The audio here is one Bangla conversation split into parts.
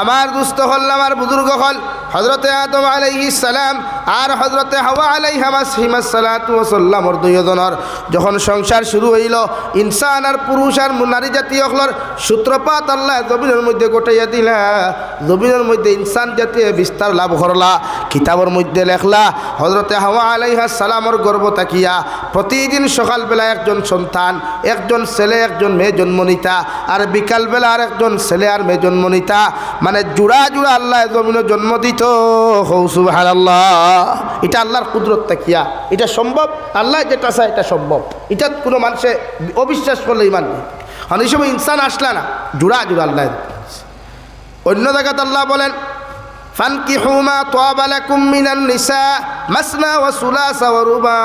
আমার দুস্থ হল আমার বুজুর্গ হল হযরতে আদম আলাইহিস সালাম আর হযরতে হাওয়া আলাইহা সালাতু ওয়া সাল্লামর দুইজনের যখন সংসার শুরু হইল ইনসান আর পুরুষ আর নারী জাতীয় হলর সূত্রপাত আল্লাহ জমিনের মধ্যে গোটাইয়া দিলা জমিনের মধ্যে ইনসান জাতীয় বিস্তার লাভ করলা কিতাবের মধ্যে লেখলা হযরতে হাওয়া আলাইহিস সালামর গর্ভ তাকিয়া প্রতিদিন সকালবেলা একজন সন্তান একজন ছেলে একজন মেয়ে জন্ম নিতা আর বিকালবেলা আর একজন ছেলে আর মেয়ে জন্ম নিতা মানে জোড়া জোড়া আল্লাহ জমিনে জন্ম দিত সুবহানাল্লাহ এটা আল্লাহর কুদরত তাকিয়া এটা সম্ভব আল্লাহ যেটা চায় এটা সম্ভব এটা কোনো মানুষে অবিশ্বাস করলে ইমান নেই অনেক সময় ইনসান আসলা না জোড়া জোড়া আল্লাহ অন্য জায়গাতে আল্লাহ বলেন ফানকিহু মা তাবা লাকুম মিনান নিসা মাসনা ওয়া সুলাসা ওয়া রুবা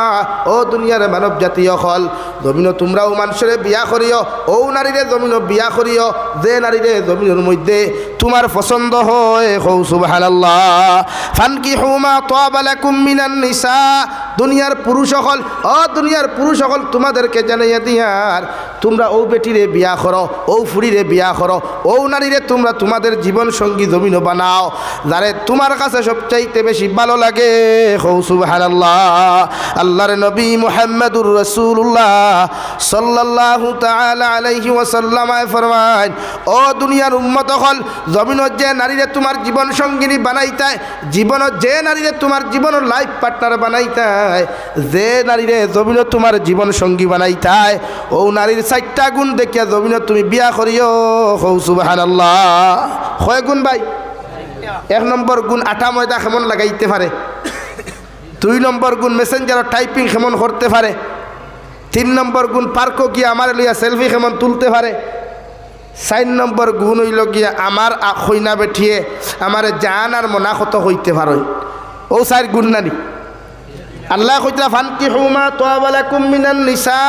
ও দুনিয়ার মানব জাতীয় হল জমিন তোমরাও মানুষের বিয়া করিও ও নারীরে জমিন বিয়া করিও যে নারীরে জমিনের মধ্যে তোমার পছন্দ হয় হৌ সুবহানাল্লাহ ফানকিহু মা তাবা লাকুম মিনান নিসা দুনিয়ার পুরুষ হল ও দুনিয়ার পুরুষ হল তোমাদেরকে জানাইয়া দিয়ার তোমরা ও বেটিরে বিয়া করো ও ফুরিরে বিয়া করো ও নারীরে তোমরা তোমাদের জীবন সঙ্গী জমিন বানাও যারে তোমার কাছে সবচাইতে বেশি ভালো লাগে হৌ সুবহানাল্লাহ আল্লাহর নবী মুহাম্মদুর রাসূলুল্লাহ সাল্লাল্লাহু তাআলা আলাইহি ওয়াসাল্লাম ফরমান ও দুনিয়ার উম্মত হল জমিনত যে নারীরে তোমার জীবন সঙ্গিনী বানাইতায় জীবনত যে নারীরে তোমার জীবনের লাইফ পার্টনার বানাইতায় যে নারীরে জমিনত তোমার জীবন সঙ্গী বানাইতায় ও নারীর 4টা গুণ দেখিয়া জমিনত তুমি বিয়া করিও হৌ সুবহানাল্লাহ কয় গুণ ভাই 1 নম্বর গুণ আটা ময়দা কেমন লাগাইতে পারে 2 নম্বর গুণ মেসেঞ্জার টাইপিং কেমন করতে পারে 3 নম্বর গুণ পার্কও গিয়া আমার লইয়া সেলফি কেমন তুলতে পারে 4 নম্বর গুণ হইল গিয়া আমার হইনা বেঠিয়ে আমার জান আর মনা কত হইতে পারে ও 4 গুণ নানি আল্লাহ কইতা ফানকিহু মা তাবা লাকুম মিনান নিসা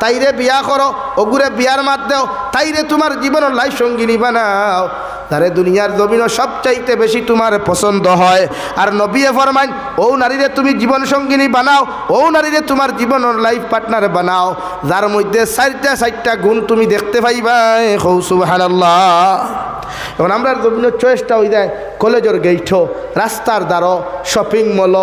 তাইরে বিয়া করো ওগুরে বিয়ার মাত দেও তাইরে তোমার জীবনের লাইফ সঙ্গিনী বানাও তারে দুনিয়ার জমিন সবচাইতে বেশি তোমার পছন্দ হয় আর নবী ফরমান ও নারীরে তুমি জীবন সঙ্গিনী বানাও ও নারীরে তোমার জীবনের লাইফ পার্টনার বানাও যার মধ্যে 4টা গুণ তুমি দেখতে পাইবা হৌ সুবহানাল্লাহ এখন আমরা জমিনের চয়েসটা হয়ে যায় কলেজের গেইঠ রাস্তার দ্বারো শপিং মল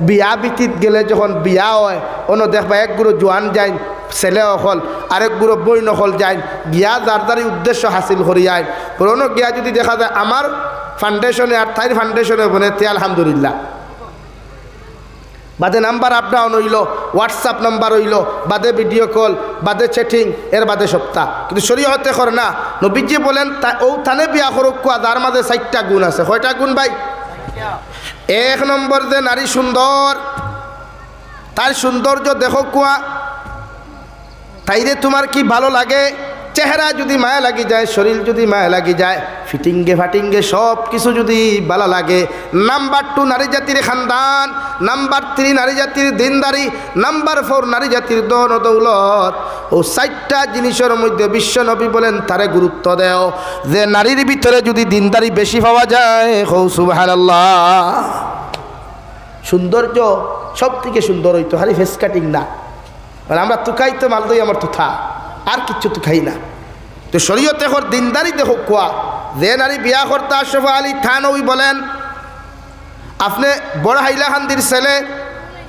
বিয়া বিতিত গেলে যখন বিয়া হয় অন্য দেখবা এক গুরু জোয়ান যায় ছেলে অকল আরেক গুরু বই নকল যায় গিয়া যার দ্বারা উদ্দেশ্য হাসিল করিয়ায় পুরনো গিয়া যদি দেখা যায় আমার ফাউন্ডেশনে আর তাইর ফাউন্ডেশনে বনে তে আলহামদুলিল্লাহ বাদে নাম্বার আপ ডাউন হইল হোয়াটসঅ্যাপ নাম্বার হইল বাদে ভিডিও কল বাদে চ্যাটিং এর বাদে সপ্তাহ কিন্তু শরীয়তে কর না নবীজি বলেন ও থানে বিয়া করুক কোয়া যার মাঝে 4টা গুণ আছে কয়টা গুণ ভাই 1 নম্বর যে নারী সুন্দর তার সৌন্দর্য দেখো কোয়া তাইরে তোমার কি ভালো লাগে চেহারা যদি মায়া লাগি যায় শরীর যদি মায়া লাগি যায় ফিটিংগে ফাটিংগে সব কিছু যদি ভালো লাগে নাম্বার 2 নারী জাতির খানদান নাম্বার 3 নারী জাতির দিনদারি নাম্বার 4 নারী জাতির ধন দৌলত ও 4টা জিনিসের মধ্যে বিশ্ব নবী বলেন তারে গুরুত্ব দেও যে নারীর ভিতরে যদি দিনদারি বেশি পাওয়া যায় হৌ সুবহানাল্লাহ সৌন্দর্য সব থেকে সুন্দর হইতো খালি ফেস কাটিং না আমরা তুকাই তো মাল দই আমার তুথা আর কিচ্ছু তো খাই না তো শরীয়তে কর দিনদারি দেখো কোয়া যে নারী বিয়া করতে আশরাফ আলী থানবী বলেন আপনি বড় হাইলাকান্দির ছেলে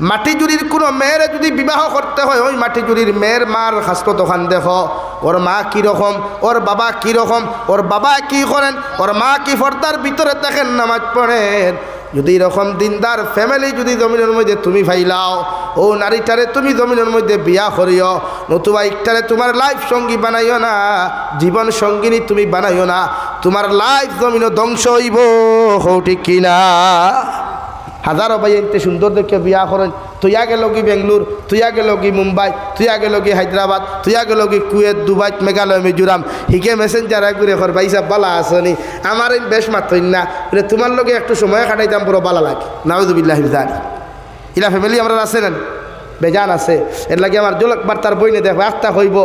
মাটিজুরির কোনো মেয়ের যদি বিবাহ করতে হয় ওই মাটিজুরির মেয়ের মার হাসপাতাল ওখান দেখো ওর মা কীরকম ওর বাবা কীরকম ওর বাবা কী করেন ওর মা কি পর্দার ভিতরে দেখেন নামাজ পড়েন যদি এরকম দিনদার ফ্যামিলি যদি জমিনের মধ্যে তুমি ফাইলাও ও নারীটারে তুমি জমিনের মধ্যে বিয়া করিও নতুবা একটারে তোমার লাইফ সঙ্গী বানাইও না জীবন সঙ্গিনী তুমি বানাইও না তোমার লাইফ জমিন ধ্বংস হইব হো ঠিক কিনা হাজারো ভাই এনতে সুন্দর দেখে বিয়া করেন তুই আগে লগি বেঙ্গলোর তুই আগে লগি মুম্বাই তুই আগে লগি হায়দ্রাবাদ তুই আগে লগি কুয়েত দুবাই মেঘালয় মিজোরাম হিকে মেসেঞ্জার ঘুরে কর ভাই সাহেব বালা আসনি আমার এই বেশ মাত্রই না তোমার লগে একটু সময় কাটাইতাম পুরো বালা লাগে নাউযুবিল্লাহ জানি ইলা ফ্যামিলি আমরা আছে না বেজান আছে এর লাগে আমার জলক বার্তার বইনে দেখো আস্তা হইব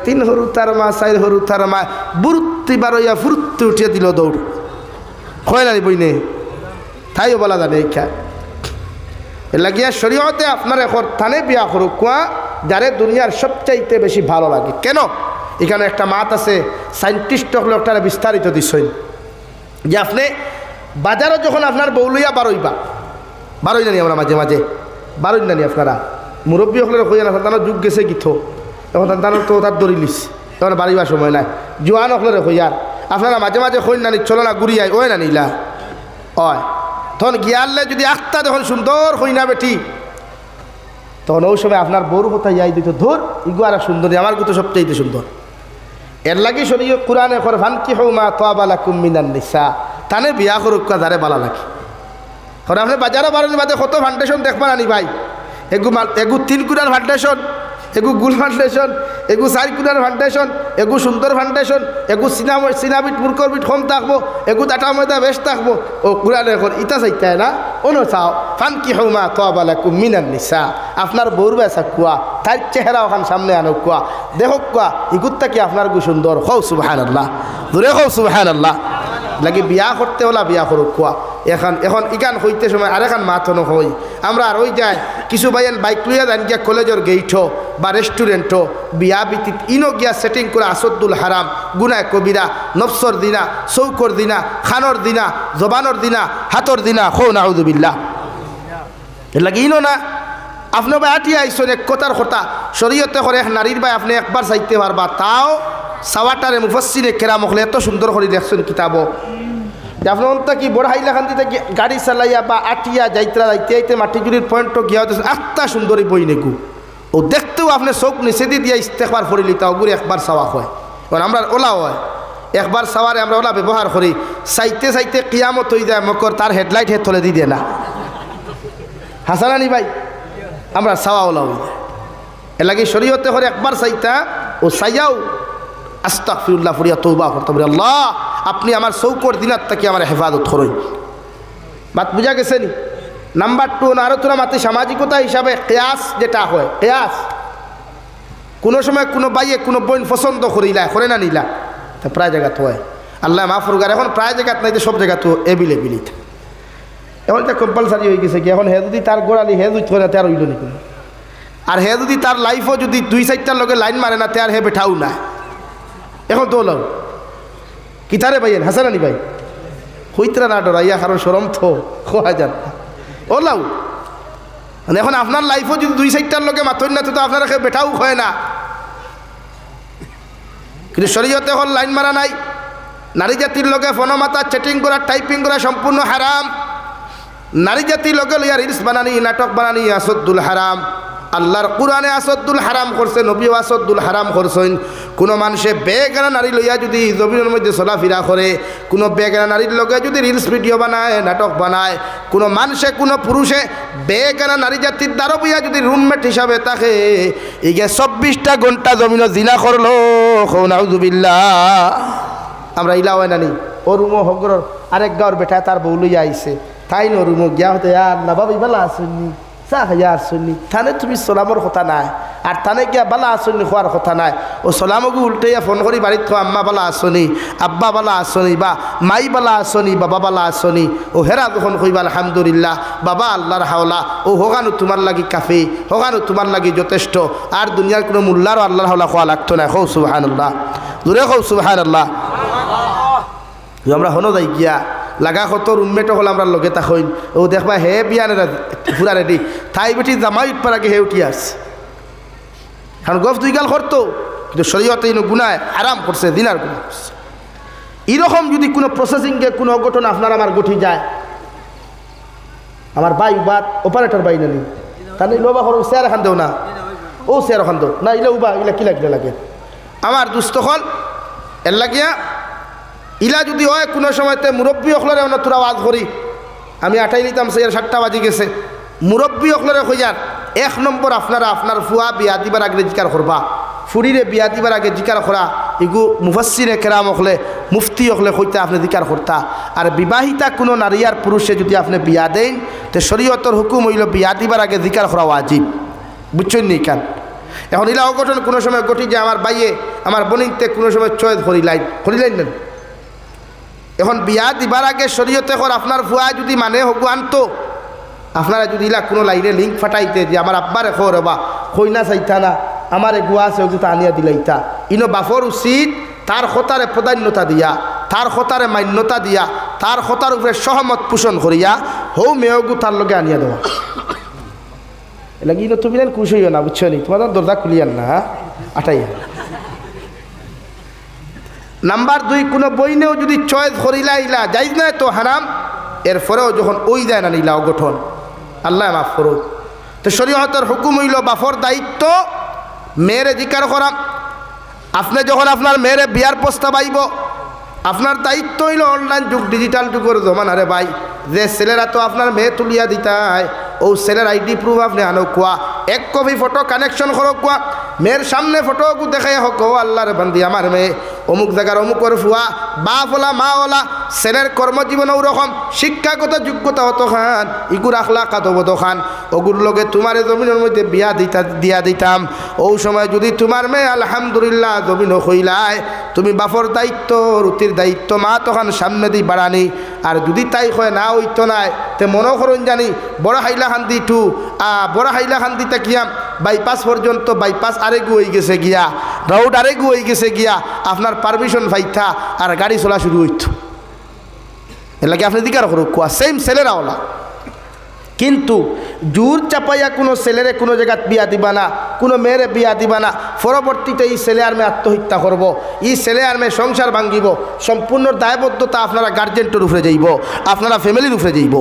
3 হরু তার মা 4 হরু তার মা বুরুত্তি বারইয়া ফুরুত্তি উঠিয়ে দিল দৌড় হয় না বইনে তাইও বলা জানে ইচ্ছা এর লাগিয়া শরীয়তে আপনার এখন থানে বিয়া করুক কোয়া যারে দুনিয়ার সবচাইতে বেশি ভালো লাগে কেন এখানে একটা মাত আছে সায়েন্টিস্ট লোকটারে বিস্তারিত দিচ্ছেন যে আপনি বাজারও যখন আপনার বউ লইয়া বারইবা বারই নানি আমরা মাঝে মাঝে বারই নানি আপনারা মুরব্বী হলে কইয়া না সন্তানের যুগ গেছে গীত এখন সন্তানের তো তার দড়ি লিস তখন বাড়িবার সময় নাই জোয়ান হলে কইয়ার আপনারা মাঝে মাঝে কই নানি চলো না ঘুরি আয় ওই নানিলা হয় তখন গিয়ারলে যদি আখটা যখন সুন্দর হই না বেটি তখন ওই সময় আপনার বউর কথা ইয়াই দিত ধর ইগু আর সুন্দরী আমার গুতো সবচেয়ে সুন্দর এর লাগে শরীয় কোরআনে কর ফানকি হৌমা তোয়াবালাকুম মিনান নিসা তানে বিয়া করুক যারে বালা লাগে কারণ আপনি বাজারও বাড়ানি বাদে কত ফাউন্ডেশন দেখবেন আনি ভাই এগু 3 কুড়ার ফাউন্ডেশন এগু গুল ফাউন্ডেশন এগু 4 কুড়ার ফাউন্ডেশন এগু সুন্দর ফাউন্ডেশন এগু সিনাবিট মুরকরবিট কম থাকবো এগু ডাটা ময়দা বেশ থাকবো ও কুরআনে এখন ইটা চাইতায় না অন্য চাও ফানকি হৌমা তোয়াবালাকুম মিনান নিসা আপনার বউর বেসা কুয়া তার চেহারা ওখান সামনে আনো কুয়া দেখো কুয়া ইগুত্তা কি আপনার গু সুন্দর হও সুবহানাল্লাহ দূরে হও সুবহানাল্লাহ লাগে বিয়া করতে হলা বিয়া করুক কুয়া এখন ইকান হইতে সময় আরেখান মাথনো হই আমরা আর ওই যাই কিছু ভাইয়ের বাইক লইয়া যান গিয়া কলেজের গেইঠো বা রেস্টুরেন্টও বিয়া বিতিত ইনো গিয়া সেটিং করে আসদ্দুল হারাম গুনায় কবিরা নফসর দিনা চৌকর দিনা খানর দিনা জবানর দিনা হাতর দিনা খো নাউযুবিল্লাহ এর লাগে ইনো না আপনি ভাই আটিয়া আইসন এক কথার কথা শরীয়তে করে এক নারীর ভাই আপনি একবার চাইতে পারবা তাও সাওয়াটারে মুফাসসিরে কেরাম হলে এত সুন্দর করে দেখছেন কিতাবও যে আপনার অন্ত কি বড় হাইলাখান দিতে গাড়ি চালাইয়া বা আটিয়া যাইতরা যাইতে যাইতে মাটিগুড়ির পয়েন্টও গিয়া হতে আত্মা সুন্দরী বই নেগু ও দেখতেও আপনি চোখ নিচে দিয়ে ইস্তেকবার ফরি লিতা ওগুলি একবার চাওয়া হয় কারণ আমরা ওলা হয় একবার চাওয়ারে আমরা ওলা ব্যবহার করি চাইতে চাইতে কিয়ামত হয়ে যায় মকর তার হেডলাইট হেড থলে দিয়ে না হাসানানি ভাই আমরা চাওয়া ওলা হয়ে যায় এর লাগে শরীয়তে করে একবার চাইতা ও চাইয়াও আস্তাগফিরুল্লাহ ফরিয়া তওবা করতে পারি আল্লাহ আপনি আমার চৌকর দিনার থেকে আমার হেফাজত করুন বাত বুঝা গেছে নি নাম্বার 2 আরোচনা মাতে সামাজিকতা হিসাবে কিয়াস যেটা হয় কিয়াস কোনো সময় কোনো বাইয়ে কোনো বোন পছন্দ করিলা করে না নিলা তা প্রায় জায়গাতে হয় আল্লাহ মাফ করুক এখন প্রায় জায়গাত নাই সব জায়গা তো এবিলেবিলিত এখন এটা কম্পালসারি হয়ে গেছে কি এখন হে যদি তার গোড়ালি হে দুই করে তার হইল নি আর হে যদি তার লাইফও যদি 2-4টার লগে লাইন মারে না তার হে বেঠাও না এখন তো লাও কিতারে ভাইয়েন হাসান আলী ভাই হইতরা না ডরাইয়া কারণ সরম তো খোয়া যান ও লাউ মানে এখন আপনার লাইফও যদি 2-4টার লগে মাথন না তো আপনার বেঠাও হয় না কিন্তু শরীয়তে হল লাইন মারা নাই নারী জাতির লগে ফোনমাতা চ্যাটিং করা টাইপিং করা সম্পূর্ণ হারাম নারী জাতির লগে লইয়া রিলস বানানি নাটক বানানি আসদ্দুল হারাম আল্লাহর কোরআনে আসদ্দুল হারাম করছে নবীও আসদ্দুল হারাম করছেন কোনো মানুষে বেগানা নারী লইয়া যদি জমিনের মধ্যে চলাফেরা করে কোনো বেগানা নারীর লগে যদি রিলস ভিডিও বানায় নাটক বানায় কোনো মানুষে কোনো পুরুষে বেগানা নারী জাতির দ্বারা বইয়া যদি রুমমেট হিসাবে থাকে এইগে 24টা ঘন্টা জমিনে জিনা করলো নাউযুবিল্লাহ আমরা ইলা হয় নানি ও রুমো হগর আরেক গাঁর বেটা তার বউ লইয়া আইছে তাই নো রুমো গিয়া হতে আর না বাবা ইবালা আসেননি চা খাইয়া আসনি থানে তুমি সালামর কথা নাই আর থানে গিয়া বালা আসনি খোয়ার কথা নাই ও সালামগু উল্টাইয়া ফোন করি বাড়িত খোয়া আম্মা বালা আসনি আব্বা বালা আসনি বা মাই বালা আসনি বাবা বালা আসনি ও হেরা যখন কইবা আলহামদুলিল্লাহ বাবা আল্লাহর হাওলা ও হোগানো তোমার লাগি কাফি হোগানো তোমার লাগি যথেষ্ট আর দুনিয়ার কোনো মূল্যারও আল্লাহর হাওলা খোয়া লাগতো না খৌ সুবহানাল্লাহ জোরে খৌ সুবহানাল্লাহ আমরা হনো যাই গিয়া লাগা কত রুমমেটও হল আমরা লগে তাকইন ও দেখবা হে বিয়ানের পুরা রেডি তাই বেটি জামাই উঠবার আগে হে উঠি আসছে কারণ গফ দুই গাল করতো কিন্তু শরীয়তে ইনো গুনায় আরাম করছে দিনার গুনাহ করছে এরকম যদি কোনো প্রসেসিংয়ে কোনো অঘটন আপনার আমার গঠি যায় আমার বাই বাদ অপারেটর বাই নানি তাহলে লোবা করো চেয়ার এখান দেও না ও চেয়ার এখান দেও না ইলা উবা ইলা কি লাগলে লাগে আমার দুস্থ হল এর লাগিয়া ইলা যদি হয় কোনো সময়তে মুরব্বী অখলরে অন্য তোরা আওয়াজ করি আমি আটাই নিতাম সে 7টা বাজি গেছে মুরব্বী অখলরে কইয়ার 1 নম্বর আপনারা আপনার ফুয়া বিয়া দিবার আগে জিকার করবা ফুরিরে বিয়া দিবার আগে জিকার করা এগু মুফাসসিরে কেরাম অখলে মুফতি অখলে কইতে আপনি জিকার করতা আর বিবাহিতা কোনো নারী আর পুরুষে যদি আপনি বিয়া দেন তো শরীয়তর হুকুম হইল বিয়া দিবার আগে জিকার করা ওয়াজিব বুঝছেন নি কেন এখন ইলা অঘটন কোনো সময় ঘটি যে আমার বাইয়ে আমার বোনিতে কোনো সময় চয়েস করিলাইন নেন এখন বিয়া দিবার আগে শরীয়তে কর আপনার ফুয়া যদি মানে হগু আনতো আপনারা যদি ইলা কোনো লাইনে লিঙ্ক ফাটাইতে যে আমার আব্বারে খো রবা খইনা চাইতা না আমার গুয়া আছে ওগুলো আনিয়া দিলাইতা ইনো বাফর উচিত তার খতারে প্রাধান্যতা দিয়া তার খতারে মান্যতা দিয়া তার কথার উপরে সহমত পোষণ করিয়া হৌ মেয়গু তার লগে আনিয়া দেওয়া। এলাকি তুমি খুশ হইও না, বুঝছো নি, তোমাদের দরজা খুলিয়ান না, আটাইয়া। নাম্বার 2, কোনো বইনেও যদি চয়েস করিলা ইলা যাইজ না তো হারাম, এরপরেও যখন ওই যায় না নিলা অগঠন, আল্লাহ মাফ করুক। তো শরীয়তের হুকুম হইল বাফর দায়িত্ব মেয়েরে জিকার করা। আপনি যখন আপনার মেয়েরে বিয়ার প্রস্তাব আইব, আপনার দায়িত্ব হইল অনলাইন যুগ, ডিজিটাল যুগের জমানা রে ভাই, যে ছেলেরা তো আপনার মেয়ে তুলিয়া দিতায় ও ছেলের আইডি প্রুফ আপনি আনো কোয়া, 1 কপি ফটো কানেকশন করো কোয়া, মেয়ের সামনে ফটো দেখাই হোক ও আল্লাহর বান্দি আমার মেয়ে অমুক জায়গার অমুকর ফুয়া, বাপ ওলা মা ওলা, ছেলের কর্মজীবন ওরকম, শিক্ষাগত যোগ্যতা হতো খান, ইগুর আখলা কাতবত খান, ওগুর লগে তোমার জমিনের মধ্যে বিয়া দিয়া দিতাম। ও সময় যদি তোমার মেয়ে আলহামদুলিল্লাহ জমিন হইলায়, তুমি বাপর দায়িত্ব রুতির দায়িত্ব মা তখন সামনে দিই বাড়ানি। আর যদি তাই হয় না হইতো নাই, তে মনে করুন জানি বড় হাইলাকান্দি টু বড় হাইলাকান্দিতে গিয়াম বাইপাস পর্যন্ত, বাইপাস আরেগু হয়ে গেছে গিয়া, রোড আরেগু হয়ে গেছে গিয়া, আপনার পারমিশন পাইতা আর গাড়ি চলা শুরু হইত। এলাকি আপনি দিকার করুক কোয়া, সেম ছেলেরা ওলা। কিন্তু জোর চাপাইয়া কোনো ছেলেরে কোনো জায়গাত বিয়া দিবা না, কোনো মেয়েরে বিয়া দিবা না, পরবর্তীতে এই ছেলে আর মেয়ে আত্মহত্যা করব, এই ছেলে আর মেয়ে সংসার ভাঙ্গিব, সম্পূর্ণ দায়বদ্ধতা আপনারা গার্জেন্টের উপরে যাইব, আপনারা ফ্যামিলির উপরে যাইব।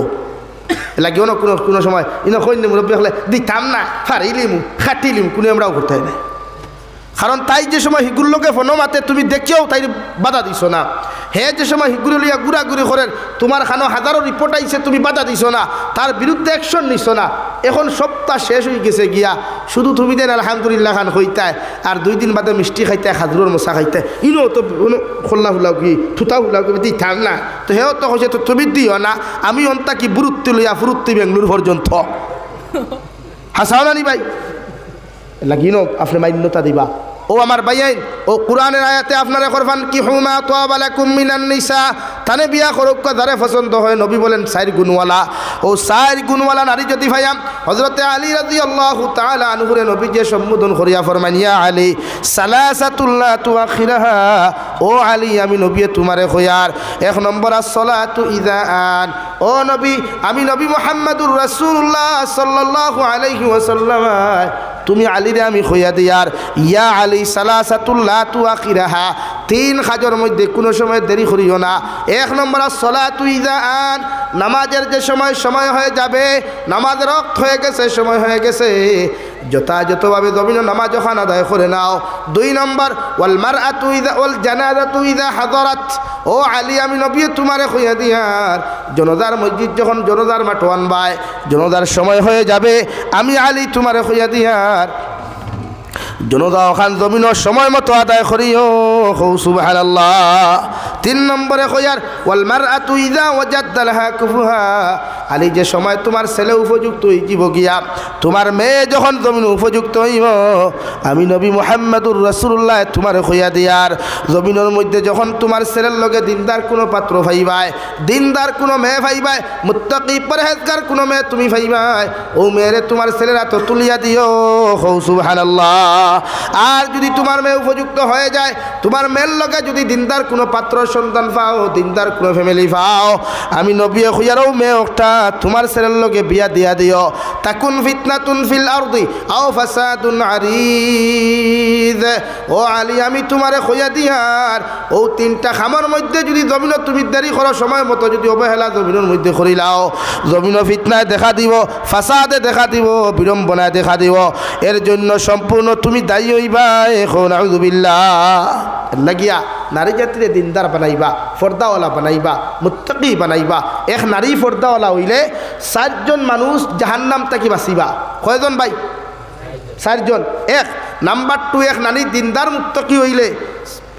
লাগিও না কোনো সময় ইনো কইনি মুরব্বী হলে দিতাম না, ফারিলিমু খাটিলিম, কোনো আমরাও করতে হয় না। কারণ তাই যে সময় হিগুলোকে ফোনো মাতে তুমি দেখিও তাই বাধা দিছ না, হে যে সময় হিগুলো লিয়া ঘুরাঘুরি করেন, তোমার খানো হাজারো রিপোর্ট আইছে, তুমি বাধা দিছ না, তার বিরুদ্ধে অ্যাকশন নিছ না। এখন সপ্তাহ শেষ হয়ে গেছে গিয়া, শুধু তুমি দেন আলহামদুলিল্লাহ খান হইতায়, আর 2 দিন বাদে মিষ্টি খাইতে, খাজুরের মশা খাইতে, ইনো তো খোল্লা হুলাও কি থুতা হুলাও কি দিতাম না, তো হেও তো হয়েছে তো তুমি দিও না, আমি অন্তা কি বুরুত্তি লইয়া ফুরুত্তি বেঙ্গলুর পর্যন্ত হাসাও না নি ভাই, লাগিনো আপনি মান্যতা দিবা। ও আমার ভাইয়াই, ও কোরআনের আয়াতে আপনারা করবেন কি হুমা তাওবা লাকুম মিনান নিসা, তানে বিয়া করুক যারে পছন্দ হয়। নবী বলেন 4 গুণওয়ালা, ও 4 গুণওয়ালা নারী যদি ভাইয়াম হযরতে আলী রাদিয়াল্লাহু তাআলা আনহুরে নবী যে সম্বোধন করিয়া ফরমান, ইয়া আলী সালাসাতুল লা তুআখিরাহা, ও আলী আমি নবী তোমারে কইয়ার 1 নম্বর as-সালাতু ইযা আন, ও নবী আমি নবী মুহাম্মদুর রাসূলুল্লাহ সাল্লাল্লাহু আলাইহি ওয়াসাল্লাম তুমি আলীরে আমি কইয়া দিয়ার, ইয়া আলী সালাসাতুল লা তুআখিরাহা, 3 কাজের মধ্যে কোনো সময় দেরি করিও না। 1 নম্বর as-সালাতু ইযা আন, নামাজের যে সময় হয়ে যাবে, নামাজের ওয়াক্ত হয়ে গেছে, সময় হয়ে গেছে, যথাযথভাবে জমিন নামাজ যখন আদায় করে নাও। 2 নম্বর ওয়াল মারআতু ইযা ওয়াল জানাজাতু ইযা হাদারাত, ও আলী আমি নবী তোমারে কইয়া দিয়ার জনতার মসজিদ যখন জনতার মাঠে আনবায়, জনতার সময় হয়ে যাবে, আমি আলী তোমারে কইয়া দিয়ার জনতা ওখান জমিনের সময় মতো আদায় করিও, সুবহানাল্লাহ। 3 নম্বরে কইয়ার ওয়াল মারআতু ইযা ওয়াজাদা লাহা কুফুহা, আলী যে সময় তোমার ছেলে উপযুক্ত হইব গিয়া, তোমার মেয়ে যখন জমিন উপযুক্ত হইব, আমি নবী মুহাম্মদুর রাসূলুল্লাহ তোমারে কইয়া দিয়ার জমিনের মধ্যে যখন তোমার ছেলের লগে দিনদার কোনো পাত্র পাইবাই, দিনদার কোনো মেয়ে পাইবাই, মুত্তাকি পরহেজগার কোনো মেয়ে তুমি পাইবাই, ও মেয়েরে তোমার ছেলেরা তো তুলিয়া দিও, সুবহানাল্লাহ। আর যদি তোমার মেয়ে উপযুক্ত হয়ে যায়, তোমার মেয়ের লগে যদি দিনদার কোনো পাত্র সন্তান পাও, দিনদার কোনো ফ্যামিলি পাও, আমি নবী খুইয়ারও মেয়ে একটা তোমার ছেলের লগে বিয়া দিয়া দিও, তাকুন ফিতনাতুন ফিল আরদি আও ফাসাদুন আরিদ, ও আলী আমি তোমারে খুইয়া দিয়ার ও 3টা খামার মধ্যে যদি জমিন তুমি দেরি করো, সময় মতো যদি অবহেলা জমিনের মধ্যে করিলাও, জমিন ফিতনায় দেখা দিব, ফাসাদে দেখা দিব, বিড়ম্বনায় দেখা দিব, এর জন্য সম্পূর্ণ তুমি দায়ী হইবা। এখন আউযুবিল্লাহ লাগিয়া নারী জাতিরে দিনদার বানাইবা, ফর্দাওয়ালা বানাইবা, মুত্তাকি বানাইবা। এক নারী ফর্দাওয়ালা হইলে 4 জন মানুষ জাহান্নাম থেকে বাঁচিবা। কয়জন ভাই? 4 জন। 1 নাম্বার 2 এক নারী দিনদার মুত্তাকি হইলে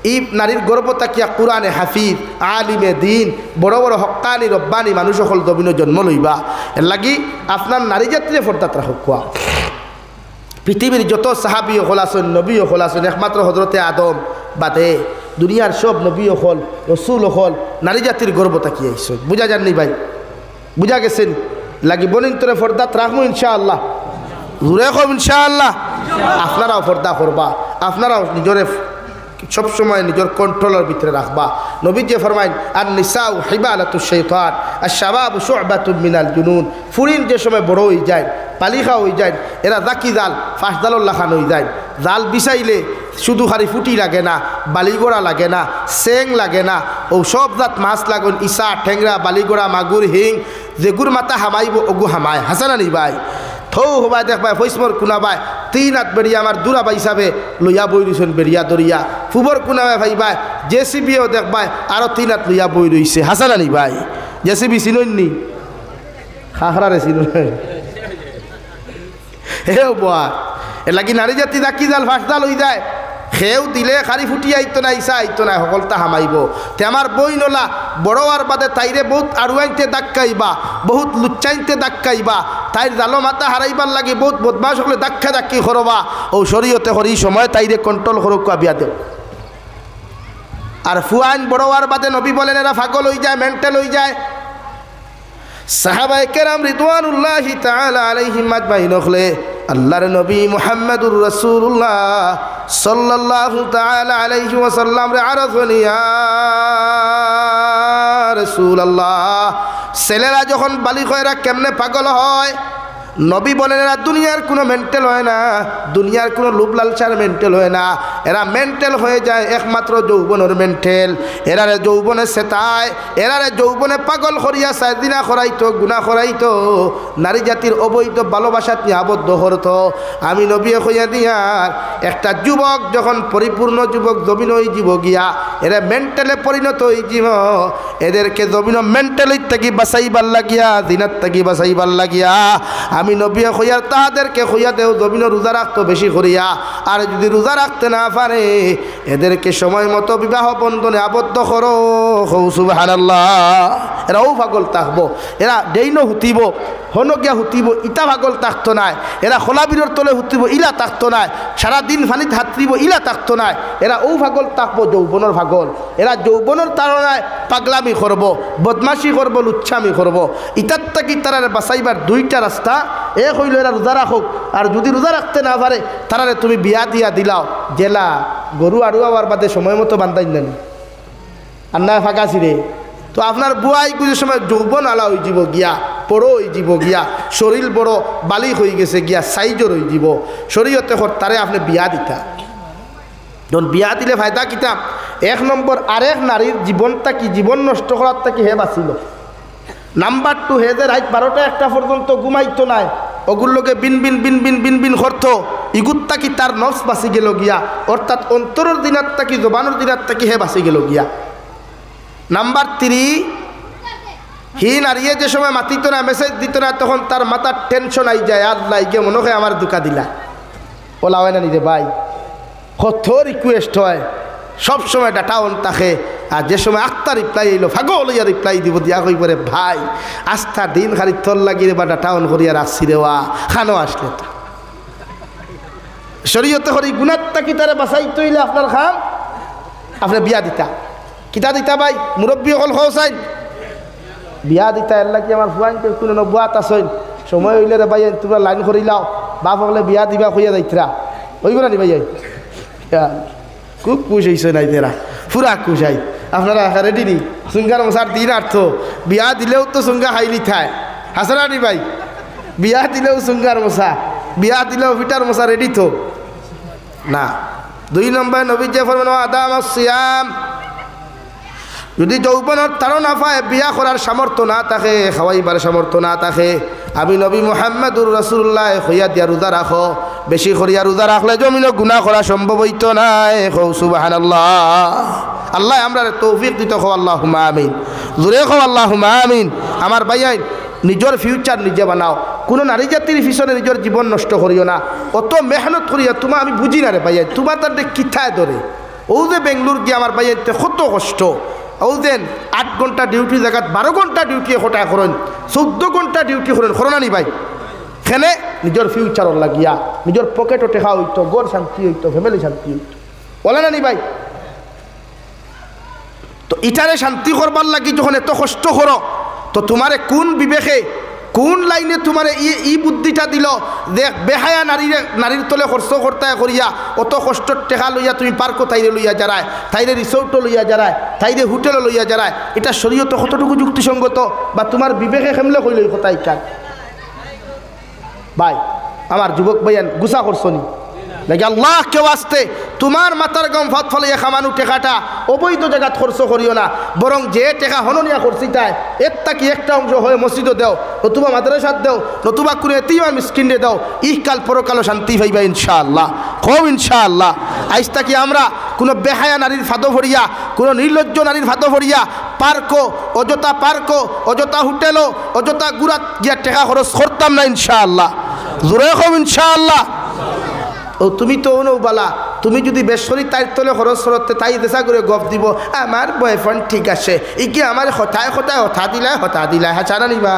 এই নারীর গর্ব তাকিয়া কোরআনে হাফিজ, আলিমে দিন, বড় বড় হক্কানি রব্বানি মানুষ সকল জমিনে জন্ম লইবা। এর লাগি আপনার নারী জাতিরে ফর্দাত রাখুয়া। পৃথিবীর যত সাহাবী হল আসেন, নবী হল আসেন, একমাত্র হজরতে আদম বাদে দুনিয়ার সব নবী হল, রসুল হল নারী জাতির গর্ব তাকিয়ে আইসেন। বুঝা যাননি ভাই? বুঝা গেছেন? লাগি বনিন তোরে ফর্দাত রাখবো ইনশাআল্লাহ, জুড়ে কম ইনশাআল্লাহ। আপনারাও ফর্দা করবা, আপনারাও নিজরে সব সময় নিজের কন্ট্রোলের ভিতরে রাখবা। নবী যে ফরমাইন আর নিসাউ হিবালাতুশ শাইতান আর শাবাবু শু'বাতুম মিনাল জুনুন। ফুরিন যে সময় বড় হয়ে যায়, পালিখা হয়ে যায়, এরা দাকি জাল ফাঁস জালল্লা খান হয়ে যায়। জাল বিছাইলে শুধু খালি ফুটি লাগে না, বালিগোড়া লাগে না, সেং লাগে না, ও সব জাত মাছ লাগুন, ইসা ঠেংরা বালিগোড়া মাগুর হিং যেগুর মাথা হামাইব ওগু হামায়। হাসানা নি ভাই থৌ হবাই দেখবাই ফৈসমর কুনাবাই 3 হাত বেরিয়া আমার দুরাবা হিসাবে লইয়া বই রইছেন বেরিয়া দরিয়া। ফুবর কুনাবাই ভাইবাই জেসিবিও দেখবাই আরো 3 হাত লইয়া বই রইছে। হাসানা নি ভাই জেসিবি চিননি খাখরারে চিনুন হে বুয়া এ লাগি নারী জাতি দাকি জাল ফাঁস জাল হয়ে যায়। খেউ দিলে খালি ফুটি আইতো না, ইসা আইতো না, সকলটা হামাইব। তে আমার বই নলা বড় আর বাদে তাইরে বহুত আড়ুয়াইতে দাক্কাইবা, বহুত লুচ্চাইতে দাক্কাইবা, তাইর জালো মাথা হারাইবার লাগে বহুত বদমাস হলে দাক্কা দাক্কি করবা। ও শরীয়তে হরি সময় তাইরে কন্ট্রোল করুক বিয়া দেব। আর ফুয়াইন বড় আর বাদে নবী বলেন এরা পাগল হয়ে যায়, মেন্টাল হয়ে যায়। সাহাবায়ে কেরাম রিদওয়ানুল্লাহি তাআলা আলাইহিম আজমাইন হলে আল্লাহর নবী মুহাম্মদুর রাসূলুল্লাহ সাল্লাল্লাহু তাআলা আলাইহি ওয়াসাল্লাম রে আরাফনি ইয়া রাসূলুল্লাহ। ছেলেরা যখন বালিগ হয় এরা কেমনে পাগল হয়? নবী বলেন এরা দুনিয়ার কোনো মেন্টাল হয় না, দুনিয়ার কোনো লোভ লালসার মেন্টাল হয় না, এরা মেন্টাল হয়ে যায় একমাত্র যৌবনের মেন্টাল। এরারে যৌবনে সেতায়, এরারে যৌবনে পাগল করিয়া সাইদিনা করাইতো, গুনাহ করাইতো, নারী জাতির অবৈধ ভালোবাসাত নিয়ে আবদ্ধ করতো। আমি নবী কইয়া দিয়ার একটা যুবক যখন পরিপূর্ণ যুবক জমিন হয়ে যাব গিয়া এরা মেন্টালে পরিণত হয়ে যাব, এদেরকে জমিন মেন্টালির থেকে বাঁচাইবার লাগিয়া, দিনার থেকে বাঁচাইবার লাগিয়া আমি নবী কইয়ার তাহাদেরকে কইয়া দেও জমিন রোজা রাখতো বেশি করিয়া। আর যদি রোজা রাখতে না পারে এদেরকে সময় মতো বিবাহ বন্ধনে আবদ্ধ করো। সুবহানাল্লাহ। এরাও পাগল থাকবো, এরা ডেইনো হুতিব, হনকিয়া হুতিব, ইটা পাগল থাকতো নাই। এরা খোলাবিরর তলে হুতিব, ইলা থাকতো নাই। সারাদিন ফানিত হাতরিব, ইলা থাকতো নাই। এরা ও পাগল থাকবো যৌবনের পাগল। এরা যৌবনের তাড়নায় পাগলামি করব, বদমাশি করব, লুচ্ছামি করব। ইটার থাকি তারারে বাঁচাইবার 2টা রাস্তা। এক হইল এরা রোজা রাখুক, আর যদি রোজা রাখতে না পারে তারারে তুমি বিয়া দিয়া দিলাও, জেলা গরু আড়ুয়াবার বাদে সময় মতো বান্ধাই নেন আর না ফাঁকা ছিঁড়ে। তো আপনার বুয়াই কিছু সময় যৌবন আলা হয়ে যাব গিয়া, বড় হয়ে যাব গিয়া, শরীর বড় বালিক হয়ে গেছে গিয়া, সাইজর হয়ে যাব। শরীয়তে তারে আপনি বিয়া দিতা। যখন বিয়া দিলে ফায়দা কিতাম 1 নম্বর আরেক নারীর জীবনটা কি জীবন নষ্ট করার থেকে হে বাঁচিল। নাম্বার 2 হে যে রাত 12টা 1টা পর্যন্ত ঘুমাইতো নাই, ওগুলোকে বিন বিন বিন বিন বিন বিন করতো, ইগুত্তা কি তার নফস বাঁচি গেল গিয়া, অর্থাৎ অন্তরের দিনার তাকি জবানের দিনার তাকি হে বাঁচি গেল গিয়া। নাম্বার 3 হি নারিয়ে যে সময় মাতিত না, মেসেজ দিত না, তখন তার মাথার টেনশন আই যায়, আল্লাহ গিয়ে মনে হয় আমার দুকা দিলা। ওলা হয় না নিজে ভাই, কত রিকোয়েস্ট হয়, সব সময় ডাটা অন থাকে। আর যে সময় আক্তা রিপ্লাই এলো ফাগল ইয়া রিপ্লাই দিব দিয়া কই পরে ভাই আস্থা দিন খালি তোর লাগিয়ে বা ডাটা অন করিয়া রাখছি রেওয়া খানো আসলে তো শরীয়তে করি গুণাত্তা কি তারা বাঁচাই তৈলে আপনার খাম আপনি বিয়া দিতা কিতা দিতা ভাই মুরব্বী অকল খাওয়াই বিয়া দিতা এল্লা কি আমার ফুয়াইন কোনো নব্বুয়াত আসইন সময় হইলে রে ভাই তোমরা লাইন করিলাও বাপ হলে বিয়া দিবা কইয়া যাইতরা হইব না নি ভাই খুব খুশ হয়েছে নাই তেরা পুরা খুশ আই আপনারা রেডি নি সুঙ্গার মশার দিন আর্থ বিয়া দিলেও তো সুঙ্গা খাইলি থায় হাসানা নি ভাই বিয়া দিলেও সুঙ্গার মশা বিয়া দিলেও ফিটার মশা রেডি তো না 2 নম্বর নবী যে ফরমান আদাম সিয়াম যদি যৌবনের তারও না পায় বিয়া করার সামর্থ্য না থাকে খাওয়াইবার সামর্থ্য না থাকে আমি নবী মুহাম্মদুর রাসূলুল্লাহ কইয়া দিয়া রোজা রাখো বেশি করিয়া রোজা রাখলে জমিন গুনাহ করা সম্ভব হইতো না সুবহানাল্লাহ আল্লাহ আমরা তৌফিক দিত কও আল্লাহুম্মা আমিন জোরে কও আল্লাহুম্মা আমিন আমার ভাইয়াই নিজের ফিউচার নিজে বানাও কোনো নারী জাতির পিছনে নিজের জীবন নষ্ট করিও না অত মেহনত করিয়া তোমা আমি বুঝি না রে ভাইয়াই তোমার তার কিথায় ধরে ও যে বেঙ্গলোর গিয়ে আমার ভাইয়াইতে কত কষ্ট ও দেন 8 ঘন্টা ডিউটি জায়গাত 12 ঘন্টা ডিউটি হটা করেন 14 ঘন্টা ডিউটি করেন করোনা নি ভাই খেনে নিজের ফিউচার লাগিয়া নিজের পকেটও টেকা হইতো গড় শান্তি হইতো ফ্যামিলি শান্তি হইতো বলে না নি ভাই তো ইটারে শান্তি করবার লাগি যখন এত কষ্ট করো তো তোমারে কোন বিবেকে কোন লাইনে তোমার ই বুদ্ধিটা দিল দেখ বেহায়া নারীর তলে খরচ করতে করিয়া অত কষ্টর টেকা লইয়া তুমি পার্কও তাইরে লইয়া যারায়, তাইরে রিসোর্টও লইয়া যারায়, তাইরে হোটেলও লইয়া যারায়, এটা শরীয়ত কতটুকু যুক্তিসঙ্গত বা তোমার বিবেকে খেমলে কইল এই কথাই কান? ভাই আমার যুবক ভাইয়ান গুছা করছো নি নাকি আল্লাহ কেউ আসতে তোমার মাথার গম ফাত ফলাইয়া খামানো টেকাটা অবৈধ জায়গা খরচ করিও না, বরং যে টেকা হননিয়া করছি তাই একটা কি একটা অংশ হয়ে মসজিদও দেও, নতুবা মাদ্রাসাত দেও, নতুবা কোনো এতিমা মিসকিনে দাও, ইহকাল পরকালও শান্তি পাইবা ইনশাআল্লাহ। কও ইনশাআল্লাহ। আইজটা কি আমরা কোনো বেহায়া নারীর ফাঁদো ভরিয়া, কোনো নির্লজ্জ নারীর ফাঁদো ভরিয়া পার্কও অযথা হোটেলও অযথা গুড়াত গিয়া টেকা খরচ করতাম না ইনশাআল্লাহ। জোরে কও ইনশাআল্লাহ। ও তুমি তো বালা, তুমি যদি বেসরি তাইর তলে খরচ করতে তাই দেশা করে গপ দিব আমার বয়ফ্রেন্ড ঠিক আছে, ই কি আমার হঠায় হঠা দিলাই হাঁচানা নিবা।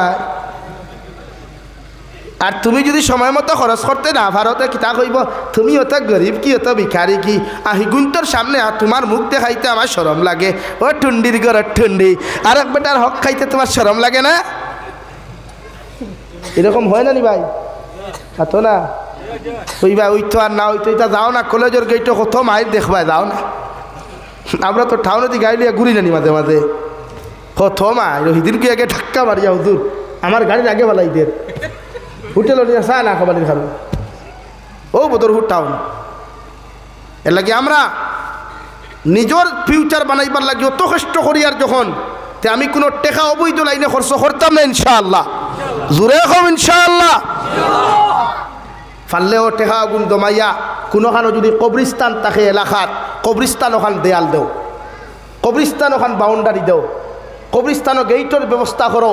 আর তুমি যদি সময় মতো খরচ করতে না ভারতে কিতা কইব তুমি অত গরিব কি অত ভিখারি কি, আহি গুন্তর সামনে তোমার মুখ দেখাইতে আমার শরম লাগে। ও ঠুন্ডির ঘরের ঠুন্ডি, আর এক বেটার হক খাইতে তোমার শরম লাগে না? এরকম হয় না নি ভাই? তো না ওইবা ওই তো আর না ওই তো এটা যাও না, কলেজের গেটে কত মাইর দেখবা যাও না। আমরা তো টাউনে দিয়ে গাড়ি লিয়ে ঘুরি জানি মাঝে মাঝে, কত মাইর হিদিনকে আগে ধাক্কা মারিয়া হুজুর আমার গাড়ির আগে বেলাই দের হোটেল নিয়ে চা না খাবারের খাবে ও বদরপুর টাউন। এর লাগে আমরা নিজের ফিউচার বানাইবার লাগে অত কষ্ট করি, আর যখন তে আমি কোনো টেকা অবৈধ লাইনে খরচ করতাম না ইনশাআল্লাহ। জোরে কম ইনশাআল্লাহ। ফাললেও টেকা গুণ দমাইয়া কোনোখানো যদি কবরিস্তান থাকে এলাকাত, কবরিস্তান ওখান দেয়াল দেও, কবরিস্তান ওখান বাউন্ডারি দেও, কবরিস্তানও গেইটের ব্যবস্থা করো,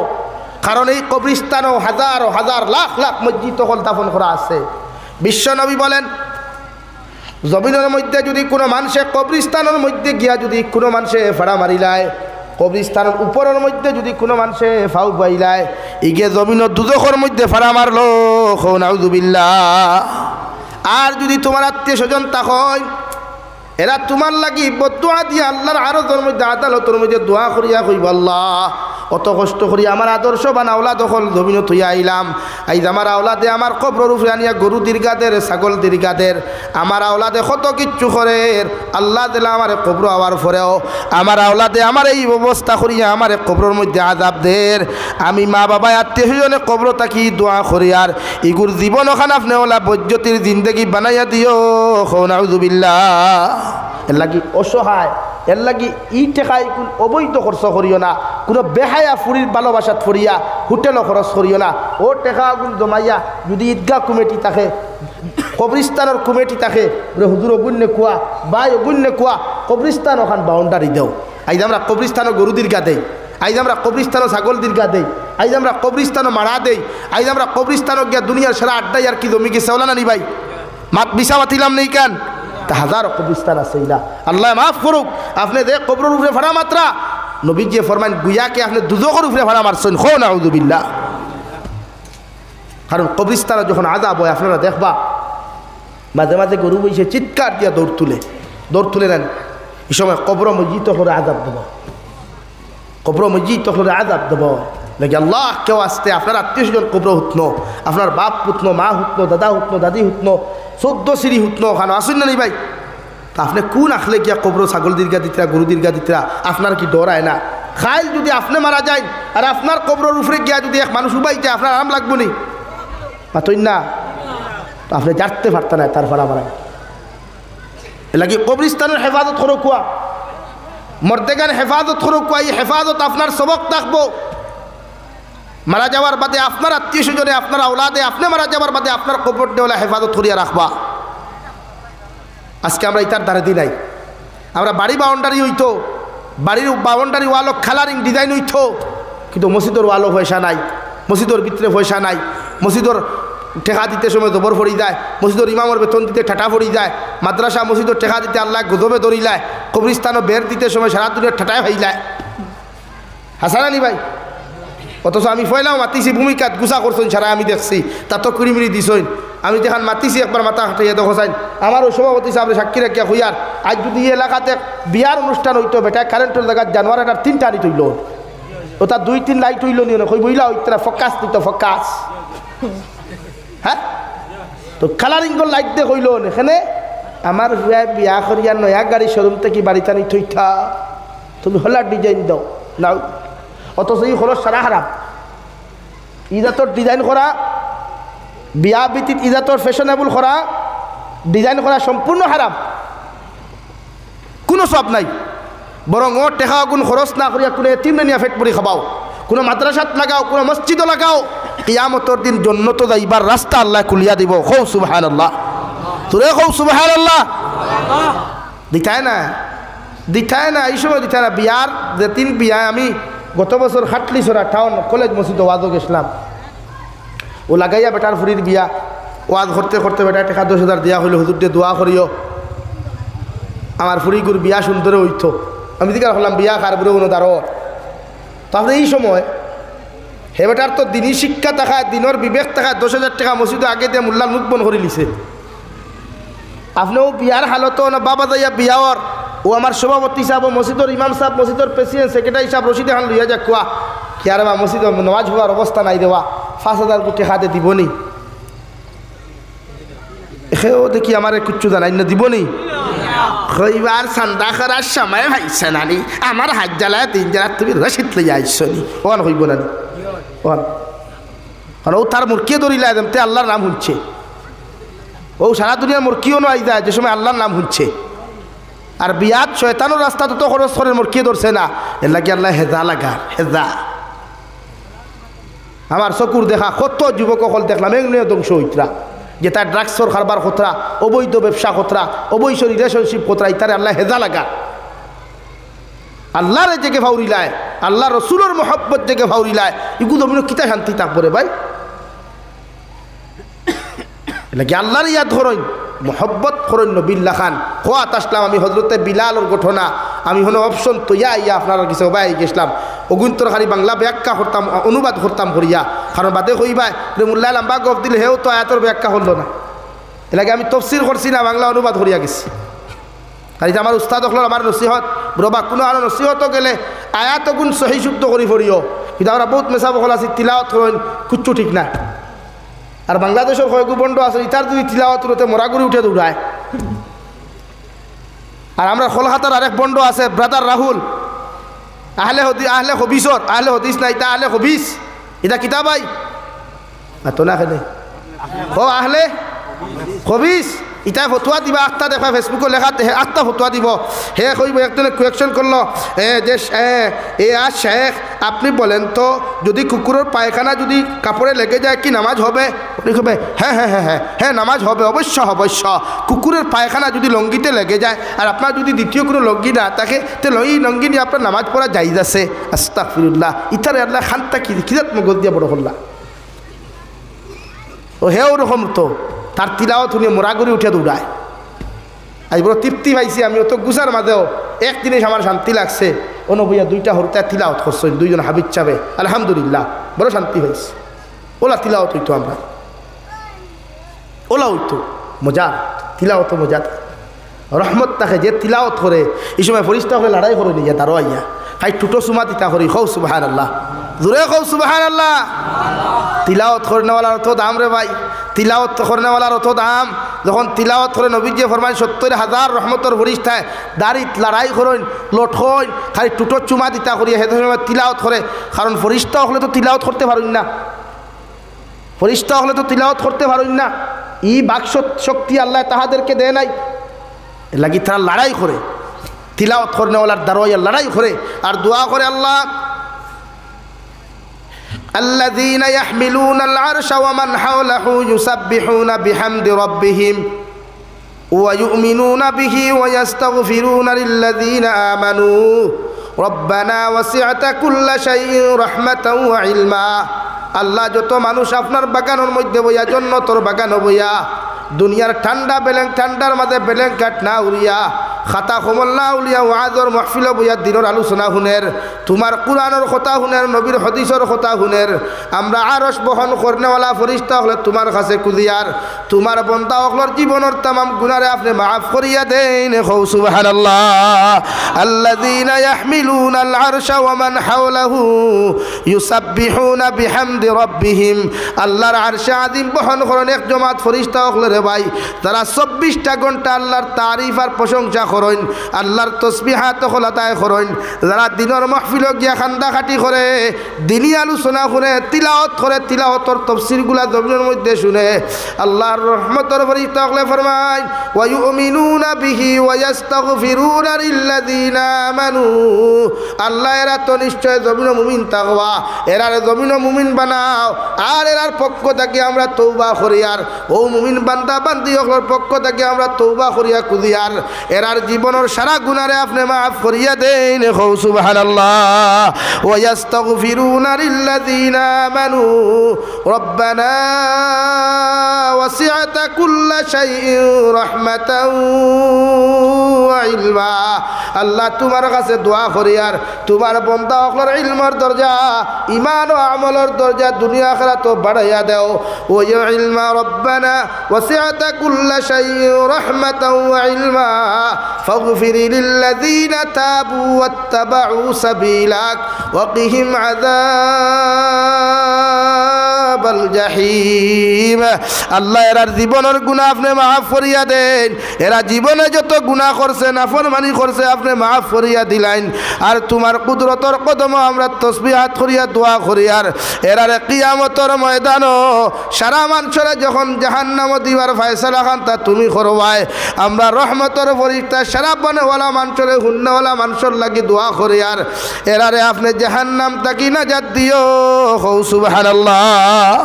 কারণ এই কবরিস্তানও হাজার হাজার লাখ লাখ মসজিদ তখন দাফন করা আছে। বিশ্বনবী বলেন জমিনের মধ্যে যদি কোনো মানুষে কবরিস্তানের মধ্যে গিয়া যদি কোনো মানুষে ফাড়া মারিলায়, কবরিস্তানের উপরের মধ্যে যদি কোনো মানুষে ফাউ বাইলায়, ইগে জমিনের দুদকের মধ্যে ফাড়া মারলো নাউযুবিল্লাহ। আর যদি তোমার আত্মীয় স্বজন তাকয় এরা তোমার লাগি বদুয়া দিয়ে আল্লাহর আরশের মধ্যে আদালতের মধ্যে দোয়া করিয়া কইব আল্লাহ অত কষ্ট করি আমার আদর্শ বান আওলাদ দখল জমিন থইয়া আইলাম, আইজ আমার আওলাদে আমার কবর উপরে আনিয়া গরু দীর্ঘাদের ছাগল দীর্ঘাদের আমার আওলাদে কত কিচ্ছু করে, আল্লাহ দিলা আমার কবর আওয়ার পরেও আমার আওলাদে আমার এই ব্যবস্থা করিয়া আমার কবরের মধ্যে আযাব দের। আমি মা বাবা আত্মীয় স্বজনে কবর তাকি দোয়া করি আর ইগুর জীবন ওখান আপনি ওলা বৈজ্যতির জিন্দগি বানাইয়া দিও নাউযুবিল্লাহ। এর লাগি অসহায়, এর লাগি ই টেকাই কোন অবৈধ খরচ করিও না, কোনো বেহায়া ফুরির ভালোবাসাত ফরিয়া হোটেলও খরচ করিও না। ও টেকা গুণ জমাইয়া যদি ঈদগাহ কমিটি থাকে, কবরিস্তানের কমিটি থাকে, হুজুর অগুণ্যে কুয়া বাই অগুণ্যে কুয়া কবরিস্তান ওখান বাউন্ডারি দেও। আইজ আমরা কবরিস্তানও গরু দীর্ঘা দেই, আইজ আমরা কবরিস্তানও ছাগল দীর্ঘা দেই, আইজ আমরা কবরিস্তানও মারা দেই, আইজ আমরা কবরিস্তানও গিয়া দুনিয়ার সারা আড্ডাই আর কি জমি গেছে ওলা না নি ভাই? মাত বিছা মাতিলাম নেই কেন? হাজার কবরিস্তান আছে ইলা আল্লাহ মাফ করুক। আপনি দেখ কবরের উপরে ভাড়া মাত্রা নবীজি ফরমান গুয়াকে আপনি দুজকের উপরে ভাড়া মারছেন, খো নাউযুবিল্লাহ। কারণ কবরিস্তানে যখন আযাব হয় আপনারা দেখবা মাঝে মাঝে গরু বইসে চিৎকার দিয়া দৌড় তুলে নেন। এই সময় কবর মসজিদ করে আযাব দেব, কবর মসজিদ করে আযাব দেব নাকি আল্লাহ কেউ আসতে আপনার আত্মীয় স্বজন কবর হুতনো, আপনার বাপ হুতনো, মা হুতনো, দাদা হুতনো, দাদি হুতনো, 14 সিঁড়ি হুতনো ওখানে আসুন না নি ভাই? তা আপনি কোন আখলে গিয়া কবর ছাগল দীর্ঘা দিতরা গরু দীর্ঘা দিতরা আপনার কি ডরায় না? খাইল যদি আপনি মারা যায় আর আপনার কবরের উপরে গিয়া যদি এক মানুষ উবাই যায় আপনার আরাম লাগবো নি? পাতই না, আপনি জানতে পারতেন না তার ভাড়া মারায়। এ লাগে কবরিস্তানের হেফাজত করো কুয়া, মর্দেগান হেফাজত করো কুয়া। এই হেফাজত আপনার সবক থাকবো। মারা যাওয়ার বাদে আপনার আত্মীয় স্বজনে আপনার আওলাদে আপনি মারা যাওয়ার বাদে আপনার কবর দেওয়ালে হেফাজত করিয়া রাখবা। আজকে আমরা ইতার দ্বারে দিই নাই, আমরা বাড়ি বাউন্ডারি হইতো, বাড়ির বাউন্ডারি ওয়ালও কালারিং ডিজাইন হইতো, কিন্তু মসজিদের ওয়ালও পয়সা নাই, মসজিদের ভিতরে পয়সা নাই, মসজিদের টেকা দিতে সময় জবর পড়ি যায়, মসজিদের ইমামের বেতন দিতে ঠাটা পড়ি যায়, মাদ্রাসা মসজিদের টেকা দিতে আল্লাহ গজবে ধরিলায়, কবরিস্তানও বের দিতে সময় সারা দুনিয়ার ঠাটায় হয়ে যায়। হাসানানি ভাই, অথচ আমি ফয়লাও মাতিছি ভূমিকাত গুছা করছেন সারা আমি দেখছি, তা তো কুড়িমিড়ি দিছইন। আমি যেখান মাতিছি একবার মাথা হাঁটাইয়া দেখো চাইন আমার ওই সভাপতি সাহেব সাক্ষী রাখিয়া হইয়ার আজ যদি এই এলাকাতে বিয়ার অনুষ্ঠান হইতো বেটা কারেন্টের জায়গায় জানুয়ারি 3টা আনি তৈল ওটা 2-3 লাইট হইল নি না কই বইলা ওইতরা ফোকাস দিত ফোকাস হ্যাঁ তো কালারিং কর লাইট দে কইল এখানে আমার বিয়া করিয়া নয়া গাড়ি শোরুম থেকে বাড়িতে আনি থইতা তুমি হলা ডিজাইন দাও নাও অথচ এই খরচ সারা হারাম ইজাতর ডিজাইন করা বিয়া বিতিত ইজাতর ফ্যাশনেবল করা ডিজাইন করা সম্পূর্ণ হারাম কোনো সব নাই বরং ও টেকা গুণ খরচ না করিয়া কোনো এতিম নিয়ে ফেট পরি খাবাও কোনো মাদ্রাসাত লাগাও কোনো মসজিদও লাগাও কিয়ামতের দিন জন্নত যাইবার রাস্তা আল্লাহ খুলিয়া দিব হৌ সুবহানাল্লাহ তোরে হৌ সুবহানাল্লাহ দিতায় না এই সময় দিতায় না বিয়ার যে 3 বিয়ায় আমি গত বছর খাটলিছড়া টাউন কলেজ মসজিদ ওয়াজও গেছিলাম ও লাগাইয়া বেটার ফুরির বিয়া ওয়াজ করতে করতে বেটার টাকা 10,000 দেওয়া হইলো হুজুর দিয়ে দোয়া করিও আমার ফুরিগুর বিয়া সুন্দরে হইতো আমি দিকে হলাম বিয়া কার বুড়ো কোনো দাঁড়ো তাহলে এই সময় হে বেটার তো দিনই শিক্ষা থাকা দিনের বিবেক থাকা 10,000 টাকা মসজিদ আগে দিয়ে মোল্লার মুখ বন করে লিছে আপনিও বিয়ার হালত না বাবা যাইয়া বিয়াওয়ার ও আমার সভাপতি সাহেব মসজিদর ইমাম সাহেব মসজিদর প্রেসিডেন্ট সেক্রেটারি সাহেব রশিদ খান লইয়া যা কোয়া কি আর বা মসজিদ নামাজ হওয়ার অবস্থা নাই দেওয়া 5,000 কোটি হাতে দিবনি এও দেখি আমার কিচ্ছু জানাই না দিবনি কইবার চান্দা করার সময় ভাইছে নানি আমার হাত জ্বালায় 3 জ্বালা তুমি রশিদ লইয়া আইসনি ওখান হইব না ওখান ও তার মুরকিয়ে ধরিলা একদম তে আল্লাহর নাম শুনছে ও সারা দুনিয়ার মুরকিও নয় যায় যে সময় আল্লাহর নাম শুনছে আর বিয়াত শয়তানোর রাস্তা তো খরচ করে মুরকিয়ে ধরছে না এর লাগে আল্লাহ হেজা লাগার হেজা আমার চকুর দেখা কত যুবক সকল দেখলাম এগুলো ধ্বংস হইতরা যে তার ড্রাগসর খারবার খতরা অবৈধ ব্যবসা খতরা অবৈধ রিলেশনশিপ খতরা ইতারে আল্লাহ হেজা লাগা আল্লাহর জেগে ভাউরিলায় আল্লাহ রসুলের মহব্বত জেগে ভাউরিলায় এগুলো মনে কিতা শান্তি তারপরে ভাই নাকি আল্লাহর ইয়া ধরইন মহব্বত করইন নবিল্লা খান খোয়াত আসলাম আমি হজরতে বিলালর ঘটনা আমি হলো অপশন তো ইয়া আপনার কিছু ভাই গেছিলাম অগুন্তর খালি বাংলা ব্যাখ্যা করতাম অনুবাদ করতাম করিয়া কারণ বাদে কইবাই মোল্লা লাম্বা গপ দিলে হেও তো আয়াতর ব্যাখ্যা হলো না এলাকে আমি তফসির করছি না বাংলা অনুবাদ করিয়া গেছি আর এটা আমার উস্তাদ হল আমার নসিহত ব্রবা কোনো আরো নসিহত গেলে আয়াত গুণ সহি শুদ্ধ করি ফরিও কিন্তু আমরা বহুত মেশা বকল আছি তিলাওয়াত করেন কুচ্ছু ঠিক না আর বাংলাদেশের কয়েকু বন্ড আছে ইতার যদি তিলাওয়াত করতে মোরাগুড়ি উঠে দৌড়ায় আর আমরা কলকাতার আরেক বন্ড আছে ব্রাদার রাহুল আহলে হবিসর আহলে হদিস না এটা আহলে হবিস এটা কিতাবাই তো না খেলে ও আহলে হবিস ইটা ফতুয়া দিবা আটটা দেখা ফেসবুকে লেখা আটটা ফতুয়া দিব হে কইব একজনে কোয়েকশন করলো যে শেখ আপনি বলেন তো যদি কুকুরের পায়খানা যদি কাপড়ে লেগে যায় কি নামাজ হবে উনি কবে হ্যাঁ নামাজ হবে অবশ্য কুকুরের পায়খানা যদি লঙ্গিতে লেগে যায় আর আপনার যদি দ্বিতীয় কোনো লঙ্গি না থাকে তাহলে ওই লঙ্গি নিয়ে আপনার নামাজ পড়া জায়েজ আছে আস্তাগফিরুল্লাহ ইতারে আল্লাহ খানটা কিজাত মগজ দিয়া বড় করলা ও হে ওরকম তো তার তিলাওয়াত শুনে মোরাগুড়ি উঠে দৌড়ায় আজ বড় তৃপ্তি পাইছি আমি অত গুছার মাঝেও এক জিনিস আমার শান্তি লাগছে অনুভূয়া 2টা হরতা তিলাওয়াত করছেন 2 জন হাবিব চাবে আলহামদুলিল্লাহ বড় শান্তি হয়েছে ওলা তিলাওয়াত হইতো আমরা ওলা হইতো মজা তিলাওয়াত মজা রহমত তাকে যে তিলাওয়াত করে এই সময় ফরিস্তা হলে লড়াই করে নিয়ে তারও আইয়া খাই টুটো সুমা দিতা করি খৌ সুবহানাল্লাহ জোরে খৌ সুবহানাল্লাহ তিলাওয়াত করনেওয়ালার অত দাম রে ভাই তিলাওয়াত করনেওয়ালার অত দাম যখন তিলাওয়াত করে নবীজি ফরমায় 70,000 রহমতর ফরিস্তায় দাঁড়িত লড়াই করেন লট হইন খালি টুটো চুমা দিতা করিয়া সে সময় তিলাওয়াত করে কারণ ফরিস্তা হলে তো তিলাওয়াত করতে পারেন না ফরিস্তা হলে তো তিলাওয়াত করতে পারেন না ই বাক শক্তি আল্লাহ তাহাদেরকে দেয় নাই লাগি তারা লড়াই করে তিলাওয়াত করনেওয়ালার দারোয়া লড়াই করে আর দোয়া করে আল্লাহ الذين يحملون العرش ومن حوله يسبحون بحمد ربهم ويؤمنون به ويستغفرون للذين آمنوا ربنا وسعت كل شيء رحمة وعلما আল্লাহ যত মানুষ আপনার বাগানের মধ্যে বইয়া জান্নাতের বাগান বইয়া দুনিয়ার ঠান্ডা বেলেং ঠান্ডার মাঝে বেলেং কাট না উড়িয়া খাতা খমল্লা উলিয়া ওয়াজর মাহফিল বইয়া দিনের আলোচনা শুনের তোমার কোরআনের কথা শুনের নবীর হদিসের কথা শুনের আমরা আরশ বহন করনেওয়ালা ফরিস্তা হলে তোমার কাছে কুদিয়ার তোমার বন্দা হকলর জীবনের তামাম গুনারে আপনি মাফ করিয়া দেন হৌ সুবহানাল্লাহ আল্লাযীনা ইয়াহমিলুনাল আরশা ওয়া মান হাওলাহু ইউসাব্বিহুনা বিহামদি রাব্বিহিম আল্লাহর আরশে আযীম বহন করেন এক জমাত ফরিস্তা হকলরে ভাই তারা 24টা ঘন্টা আল্লাহর তারিফ আর প্রশংসা করেন আল্লাহর তসবিহাত খোলাতায় করেন যারা দিনের মাহফিল গিয়া খান্দা খাটি করে দিনী আলোচনা করে তিলাওয়াত করে তিলাওয়াতর তাফসীরগুলা জমিনের মধ্যে শুনে আল্লাহর রহমতের ফরিস্তা হকলে ফরমায় ওয়া ইউমিনুনা বিহি ওয়া ইস্তাগফিরুনা লিল্লাযিনা আমানু আল্লাহ এরা তো নিশ্চয় জমিন মুমিন তাকওয়া এরারে জমিন মুমিন বানাও আর এরার পক্ষ থেকে আমরা তওবা করি আর ও মুমিন বান্দা বান্দি হকলের পক্ষ থেকে আমরা তওবা করিয়া কুদিয়ার এরার জীবনের সারা গুনারে আপনি মাফ করিয়া দেন হৌ সুবহানাল্লাহ ওয়া ইস্তাগফিরুনা লিল্লাযিনা আমানু রব্বানা ওয়াসি'তা কুল্লা শাইইন রাহমাতাও ওয়া ইলমা আল্লাহ তোমার কাছে দোয়া করি আর তোমার বান্দা হকলের ইলমের দরজা ঈমান ও আমলের দরজা দুনিয়া আখিরাত বাড়াইয়া দাও ও ইয়া ইলমা রব্বানা ওয়াসি'তা কুল্লা শাইইন রাহমাতাও ওয়া ইলমা ফাগফির লিল্লাযিনা তাবু ওয়াত্তাবাউ সাবিলাক ওয়া কিহিম আযাবাল জাহিম আল্লাহ এরার জীবনের গুনাহ আপনি মাফ করিয়া দেন এরা জীবনে যত গুনাহ করছে নাফরমানি করছে আপনি মাফ করিয়া দিলেন আর তোমার কুদরতর কদম আমরা তসবিহাত করিয়া দোয়া করি আর এরারে কিয়ামতের ময়দানও সারা মানুষেরা যখন জাহান্নাম দিবার ফয়সালা খান তা তুমি করবাই আমরা রহমতের ফরিস্তা সারা বানেওয়ালা মানুষের হুন্নাওয়ালা মানুষের লাগি দোয়া করি আর এরারে আপনি জাহান্নাম তাকি নাজাত দিও হৌ সুবহানাল্লাহ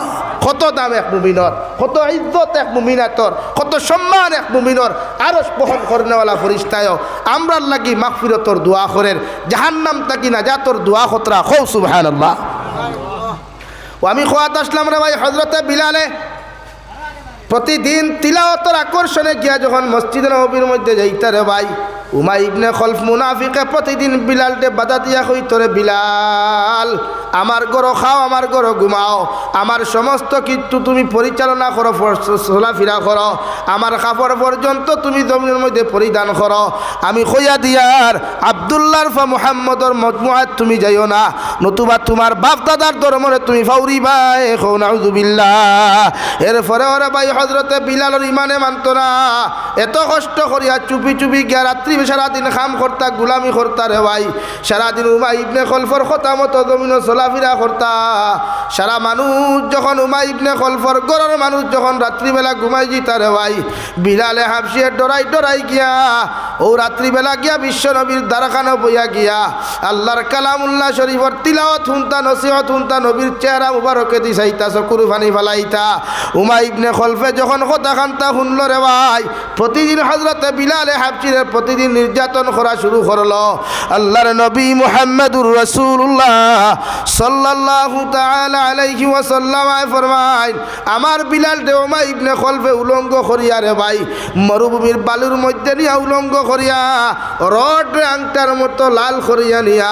কত দাম এক মুমিনর কত ইজ্জত এক মুমিনাতর কত সম্মান এক মুমিনর আরশ বহন করনেওয়ালা ফরিস্তায় আমরার লাগি মাগফিরতর দোয়া করেন জাহান্নাম তাকি নাজাতর দোয়া খতরা হৌ সুবহানাল্লাহ ও আমি খোয়াত আসলাম রে ভাই হযরতে বিলালে প্রতিদিন তিলাওয়াতের আকর্ষণে গিয়া যখন মসজিদে নববীর মধ্যে যাইতা রে ভাই উমাই ইবনে খলফ মুনাফিকে প্রতিদিন বিলালকে বাধা দিয়া কইতো রে বিলাল আমার ঘর খাও আমার ঘর ঘুমাও আমার সমস্ত কিছু তুমি পরিচালনা করো চলাফেরা করো আমার কাপড় পর্যন্ত তুমি জমিনের মধ্যে পরিধান করো আমি কইয়া দিয়ার আব্দুল্লাহর ফা মুহাম্মদর মজমুআত তুমি যাইও না নতুবা তোমার বাপ দাদার ধর্মরে তুমি ফাউরিবা এখো নাউযুবিল্লাহ এরপরে ওরে ভাই হযরতে বিলালের ইমানে মানত না এত কষ্ট করিয়া চুপি চুপি গিয়া রাত্রি সারাদিন খাম করতা গুলামি করতা রে ভাই সারাদিন উমাই ইবনে খলফর কথা মতো জমিন চলাফেরা করতা সারা মানুষ যখন উমাই ইবনে খলফর ঘরের মানুষ যখন রাত্রিবেলা ঘুমাই যেতা রে ভাই বিলালে হাফসিয়ে ডরাই ডরাই গিয়া ও রাত্রিবেলা গিয়া বিশ্ব নবীর দ্বারখানা বইয়া গিয়া আল্লাহর কালামুল্লাহ শরীফর তিলাওয়াত শুনতা নসিহত শুনতা নবীর চেহারা মুবারকে দিছাইতা চকুর পানি ফেলাইতা উমাই ইবনে খলফে যখন কথা খান্তা শুনল রে ভাই প্রতিদিন হযরতে বিলালে হাফসিরে প্রতিদিন নির্যাতন করা শুরু করলো আল্লাহর নবী মুহাম্মদুর রাসূলুল্লাহ সাল্লাল্লাহু তাআলা আলাইহি ওয়াসাল্লাম ফরমায় আমার বিলাল উমাই ইবনে খলফে উলঙ্গ করিয়া রে ভাই মরুভূমির বালুর মধ্যে নিয়া উলঙ্গ করিয়া রড আংটার মতো লাল করিয়া নিয়া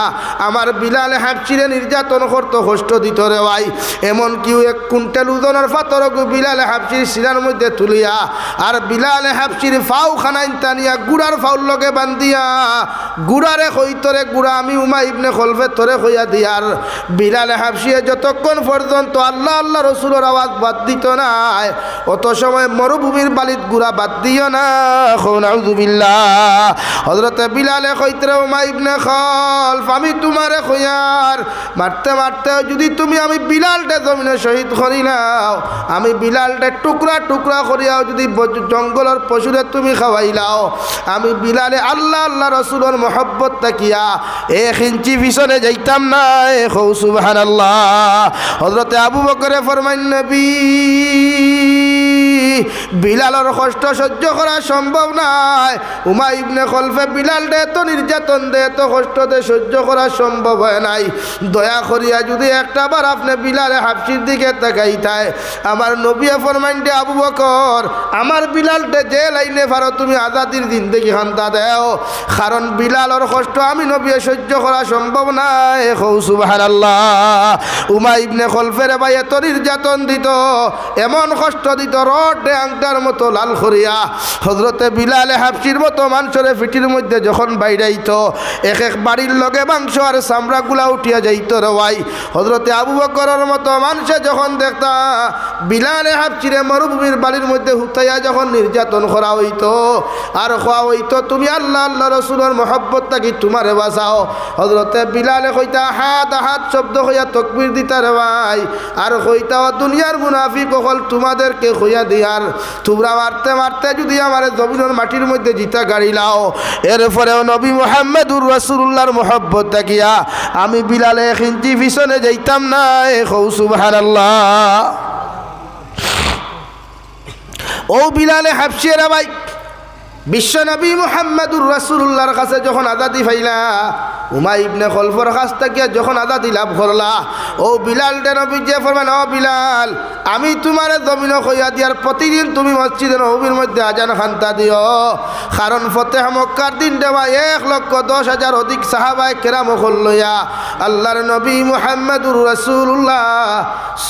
আমার বিলাল হাফসিরে নির্যাতন করত কষ্ট দিত রে ভাই এমন কি এক কুইন্টাল ওজনের পাথর বিলাল হাফসির সিনার মধ্যে তুলিয়া আর বিলাল হাফসির ফাউ খানাইন টানিয়া গুড়ার ফাউল লগে বান্ধিয়া গুড়ারে কইতরে গুড়া আমি উমাই ইবনে খলফে তোরে কইয়া দিয়ার বিলাল হাফসিয়ে যতক্ষণ পর্যন্ত আল্লাহ আল্লাহ রসুলের আওয়াজ বাদ দিত না অত সময় মরুভূমির বালিত গুড়া বাদ দিও না নাউযুবিল্লাহ হযরতে বিলালে কইতরে উমাই ইবনে খলফ আমি তোমারে কইয়ার মারতে মারতে যদি তুমি আমি বিলালটা জমিনে শহীদ করিলাও আমি বিলালটা টুকরা টুকরা করিয়াও যদি জঙ্গলের পশুরে তুমি খাওয়াইলাও আমি বিলালে আল্লাহ আল্লাহ রসুলের মহব্বত তাকিয়া এক ইঞ্চি পিছনে যাইতাম না হৌ সুবহানাল্লাহ হযরতে আবু বকরে ফরমান নবী বিলালের কষ্ট সহ্য করা সম্ভব নয়। উমাই ইবনে খলফে বিলাল দে তো নির্যাতন দে তো কষ্ট দে সহ্য করা সম্ভব হয় নাই। দয়া করিয়া যদি একটা বার আপনি বিলালে হাফসির দিকে তাকাইতায় আমার নবী ফরমাইন দে আবু বকর আমার বিলালটা যে লাইনে পারো তুমি আজাদির জিন্দেগি খান্তা দেও, কারণ বিলালের কষ্ট আমি নবী সহ্য করা সম্ভব নয়। সুবহানাল্লাহ। উমাই ইবনে খলফের ভাই এত নির্যাতন দিত, এমন কষ্ট দিত রডে আংটার মতো লাল করিয়া। হযরতে বিলালে হাফসির মতো মানুষের পিঠির মধ্যে যখন বাইরাইত এক এক বাড়ির লগে মাংস আর চামড়াগুলা উঠিয়া যাইত রে ভাই। হযরতে আবু বকরের মতো মানুষে যখন দেখতা বিলালে হাফসিরে মরুভূমির বাড়ির মধ্যে হুতাইয়া যখন নির্যাতন করা হইতো আর খোয়া হইতো তুমি আল্লাহ আল্লাহ রসুলের মহব্বত থাকি তোমারে বাঁচাও, হযরতে বিলালে কইতা হাত হাত শব্দ হইয়া তকবীর দিতা রে ভাই। আর কইতা দুনিয়ার মুনাফিক হল তোমাদেরকে হইয়া দিয়ার তোমরা মারতে মারতে যদি আমার জমিনের মাটির মধ্যে জিতা গাড়ি লাও, এরপরেও নবী মুহাম্মদুর রাসূলুল্লাহর মহব্বত থাকিয়া আমি বিলালে এক ইঞ্চি পিছনে যাইতাম না। সুবহানাল্লাহ। ও বিলালে হাফসিরা ভাই বিশ্বনবী মুহাম্মদুর রাসূলুল্লাহর কাছে যখন আজাদি পাইলা, উমাই ইবনে খলফর কাছ থেকে যখন আজাদি লাভ করলা, ও বিলাল দে নবী যে ফরমান ও বিলাল আমি তোমার জমিন কইয়া দিয়ার প্রতিদিন তুমি মসজিদে নববীর মধ্যে আজান খান্তা দিও, কারণ ফতেহ মক্কার দিন দেওয়া 1,10,000 অধিক সাহাবায়ে কেরাম লইয়া আল্লাহর নবী মুহাম্মদুর রাসূলুল্লাহ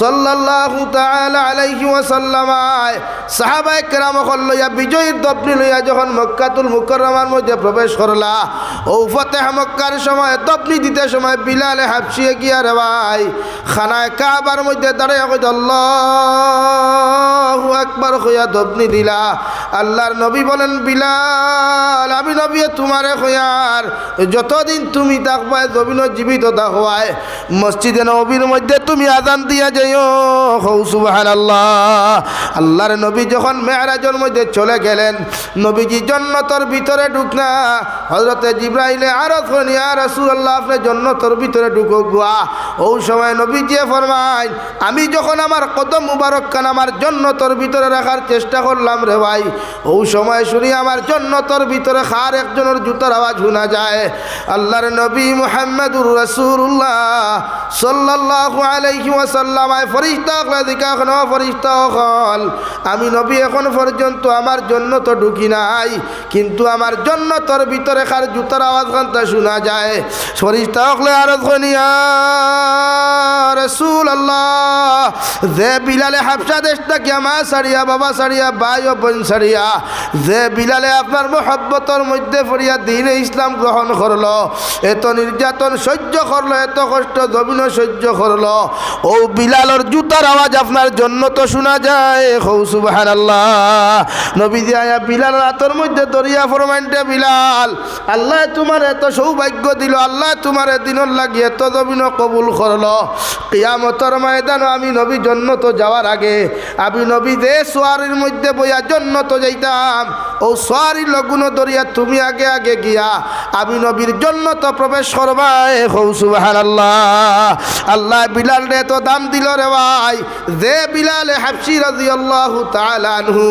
সাল্লাল্লাহু তাআলা আলাইহি ওয়াসাল্লাম সাহাবায়ে কেরাম লইয়া বিজয়ীর দপনি লইয়া যখন মক্কাতুল মুকাররমার মধ্যে প্রবেশ করলা, ও ফতেহ মক্কার সময় দপনি দিতে সময় বিলালে হাফসিয়ে গিয়া রে ভাই খানায় কাবার মধ্যে দাঁড়াইয়া কইত আল্লাহু আকবার কইয়া দপনি দিলা। আল্লাহর নবী বলেন বিলাল আমি নবী তোমারে কইয়ার যতদিন তুমি থাকবা জমিন জীবিত থাকবায় মসজিদে নববীর মধ্যে তুমি আযান দিয়া যাইও। সুবহানাল্লাহ। আল্লাহর নবী যখন মেরাজের মধ্যে চলে গেলেন, নবীজি জান্নাতের ভিতরে ঢুকনা হযরতে জিবরাইলে আরজ করেন ইয়া রাসূলুল্লাহ আপনি জান্নাতের ভিতরে ঢুকো গুয়া। ওই সময় নবীজি ফরমায় আমি যখন আমার কদম মুবারক কান আমার জান্নাতের ভিতরে রাখার চেষ্টা করলাম রে ভাই, ওই সময় শুনি আমার জান্নাতের ভিতরে খার একজনের জুতার আওয়াজ শোনা যায়। আল্লাহর নবী মুহাম্মদুর রাসূলুল্লাহ সাল্লাল্লাহু আলাইহি ওয়াসাল্লাম ফেরেশতা কলে দেখা কোন ফেরেশতা হল আমি নবী এখন পর্যন্ত আমার জান্নাত ঢুকি নাই, কিন্তু আমার জান্নাতের ভিতরে খার জুতার আওয়াজ কান্তা শোনা যায়। ফেরেশতা কলে আরজ করেন ইয়া রাসূলুল্লাহ যে বিলালে হাবশা দেশ থেকে মা সারিয়া বাবা সারিয়া ভাই ও বোন সারিয়া যে বিলালে আপনার মহব্বতের মধ্যে পড়িয়া দ্বীনে ইসলাম গ্রহণ করলো, এত নির্যাতন সহ্য করলো, এত কষ্ট জমিন সহ্য করলো, ও বিলালের জুতার আওয়াজ আপনার জন্য তো শোনা যায়। সুবহানাল্লাহ। নবীজি আয়া বিলাল রাতের মধ্যে দরিয়া ফরমাইনতে বিলাল আল্লাহ তোমার এত সৌভাগ্য দিল, আল্লাহ তোমার দিনের লাগি এত জমিন কবুল করলো, কিয়ামতের ময়দানে আমি নবী জান্নাত যাওয়ার আগে আমি নবী যে সোয়ারির মধ্যে বইয়া জান্নাত যাইতাম, ও সোয়ারির লগুন দরিয়া তুমি আগে আগে গিয়া আমি নবীর জান্নাত প্রবেশ করবা। সুবহানাল্লাহ। আল্লাহ বিলাল রে তো দাম দিল রে ভাই, যে বিলালে হাবশি রাদিয়াল্লাহু তাআলা আনহু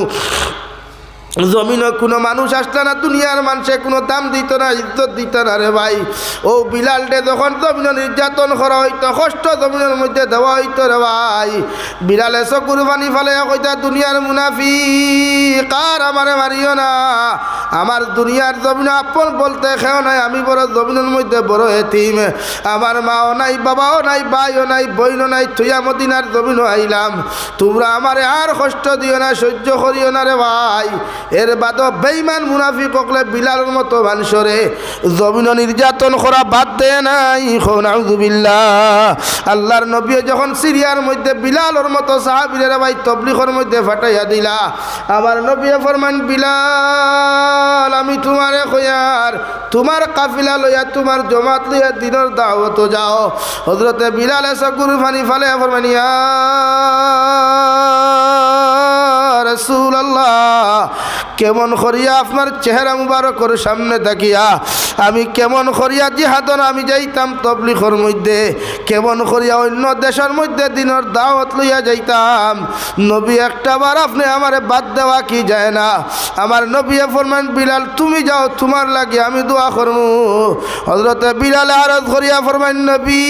জমিন কোনো মানুষ আসতো না, দুনিয়ার মানুষে কোনো দাম দিত না, ইজ্জত দিত না রে ভাই। ও বিলালটে যখন জমিন নির্যাতন করা হইতো, কষ্ট জমিনের মধ্যে দেওয়া হইতো রে ভাই, বিলালে চকুর পানি ফেলে কইতা দুনিয়ার মুনাফিক আর আমারে মারিও না, আমার দুনিয়ার জমিন আপন বলতে খেও নাই, আমি বড় জমিনের মধ্যে বড় এতিম, আমার মাও নাই বাবাও নাই ভাইও নাই বইনও নাই, থুইয়া মদিনার জমিনও আইলাম, তোমরা আমারে আর কষ্ট দিও না, সহ্য করিও না রে ভাই। এর বাদ বেঈমান মুনাফিক হকলে বিলালের মতো মানুষরে জমিন নির্যাতন করা বাদ দেয় নাই। নাউযুবিল্লাহ। আল্লাহর নবী যখন সিরিয়ার মধ্যে বিলালের মতো সাহাবীরা ভাই তবলিগের মধ্যে ফাটাইয়া দিলা, আমার নবী ফরমান বিলাল আমি তোমারে কইয়ার তোমার কাফিলা লইয়া তোমার জমাত লইয়া দিনের দাওয়াত যাও। হযরতে বিলাল চকুর পানি ফেলে ফরমান ইয়া রাসূলুল্লাহ কেমন করিয়া আপনার চেহারা মুবারকের সামনে তাকিয়া আমি কেমন করিয়া জিহাদন আমি যাইতাম তবলিগের মধ্যে, কেমন করিয়া অন্য দেশের মধ্যে দিনের দাওয়াত লইয়া যাইতাম। নবী একটাবার আপনি আমারে বাদ দেওয়া কি যায় না। আমার নবী ফরমান বিলাল তুমি যাও, তোমার লাগে আমি দোয়া করবো। হযরতে বিলালে আরজ করিয়া ফরমান নবী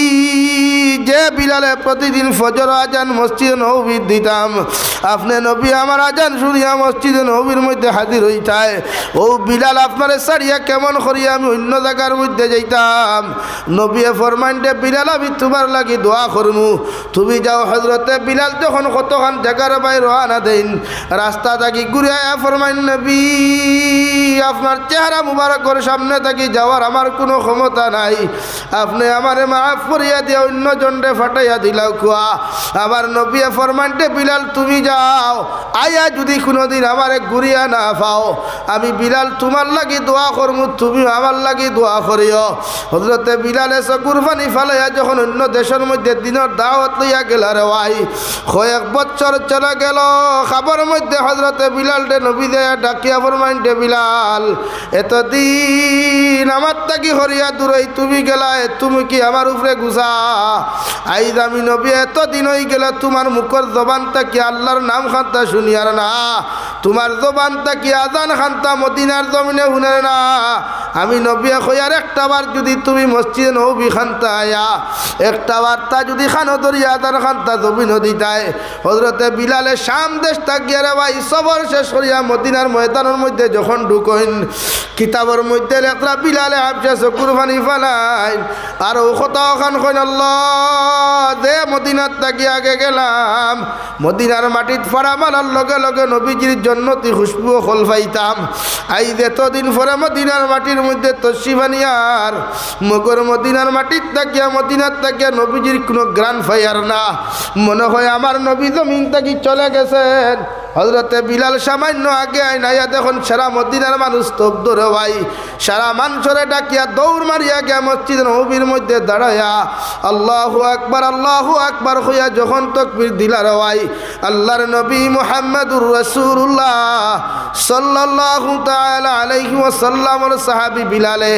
যে বিলালে প্রতিদিন ফজর আজান মসজিদে নববীর দিতাম, আপনি নবী আমার আজান শুনিয়া মসজিদে নববীর মধ্যে হাজির হইতায়, ও বিলাল আপনারে সারিয়া কেমন করিয়া আমি অন্য জায়গার মধ্যে যাইতাম। নবী ফরমান দে বিলাল আমি তোমার লাগি দোয়া করবো, তুমি যাও। হযরতে বিলাল যখন কতখান জায়গার বাইরে রওনা দেন, রাস্তা থাকি ঘুরে ফরমান নবী আপনার চেহারা মুবারকের সামনে থাকি যাওয়ার আমার কোনো ক্ষমতা নাই, আপনি আমারে মাফ করিয়া দিয়ে অন্য জনরে ফাটাইয়া দিলাও কুয়া। আবার নবী ফরমান দে বিলাল তুমি যাও, আয়া যদি কোনোদিন আমারে ঘুরিয়া না পাও আমি বিলাল তোমার লাগি দোয়া করবো, তুমি আমার লাগি দোয়া করিও। হযরতে বিলালে চকুর পানি ফালাইয়া যখন অন্য দেশের মধ্যে দিনের দাওয়াত লইয়া গেল রে ভাই, কয়েক বছর চলে গেল। খাবার মধ্যে হযরতে বিলাল দে নবী দে ডাকিয়া ফরমাইন দে বিলাল এতদিন আমার তাকি হরিয়া দূরই তুমি গেলায়, তুমি কি আমার উপরে গুছা? আইজ আমি নবী এতদিন হয়ে গেল তোমার মুখর জবান তাকি আল্লাহর নাম খান্তা শুনিয়ার না, তোমার জবান তাকি আজান খান্তা মদিনার জমিনে শুনে না। আমি নবী কইয়ার একটাবার যদি তুমি মসজিদে নবী খান্তা আয়া একটাবার তা যদি খানো দরিয়া আজান খান্তা জমিন দিতায়। হযরতে বিলালে শাম দেশ তাকিয়া রে ভাই সবর শেষ করিয়া মদিনার ময়দানের মধ্যে যখন ঢুকইন, কিতাবের মধ্যে লেখা বিলালে হাফসা চকুর পানি ফালাই আর ও কথাও খান কইন আল্লাহ দে মদিনার তাকি আগে গেলাম, মদিনার মাটিত ফাড়া মারার লগে লগে নবীজির জন্নতি খুশবু খোল পাইতাম। আইজ এতদিন পরে মদিনার মাটির মধ্যে তশরিফানিয়ার মগর মদিনার মাটির তাকিয়া মদিনার তাকিয়া নবীজির কোনো গ্রান ফাইয়ার না, মনে হয় আমার নবী জমিন তাকি চলে গেছেন। হযরতে বিলাল সামান্য আগে আইনাইয়া দেখুন সারা মদিনার মানুষ স্তব্ধ রে ভাই, সারা মানুষরে ডাকিয়া দৌড় মারিয়া গিয়া মসজিদ নবীর মধ্যে দাঁড়াইয়া আল্লাহু আকবার হইয়া যখন তাকবীর দিলা রে ভাই, আল্লাহর নবী মুহাম্মদুর রাসূলুল্লাহ সাল্লাল্লাহু তাআলা আলাইহি ওয়াসাল্লামের সাহাবী বিলালে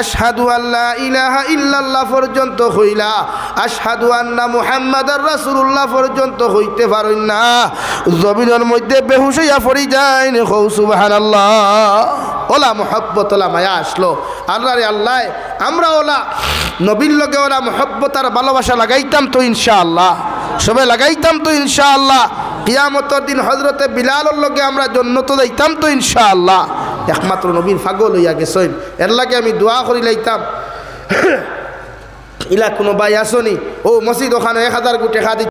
আশহাদু আল্লা ইলাহা ইল্লাল্লাহ পর্যন্ত হইলা, আশহাদু আন্না মুহাম্মাদার রাসূলুল্লাহ পর্যন্ত হইতে পারেন না, জমিনের মধ্যে বেহুশ হইয়া পড়ি যায় না। কও সুবহানাল্লাহ। ওলা মুহাব্বত ওলা মায়া আসলো। আল্লাহ রে আল্লাহ আমরা ওলা নবীর লগে ওলা মুহাব্বত আর ভালোবাসা লাগাইতাম তো ইনশাআল্লাহ, সবাই লাগাইতাম তো ইনশাআল্লাহ। কিয়ামতের দিন হযরতে বিলালের লগে আমরা জান্নাত যাইতাম তো ইনশাআল্লাহ। একমাত্র নবীর পাগল হইয়া গেছেন, এর লাগে আমি দোয়া করি লাইতাম। ইলা কোনো ভাই আসনি ও মসজিদ ওখানে 1000 কোটি টাকা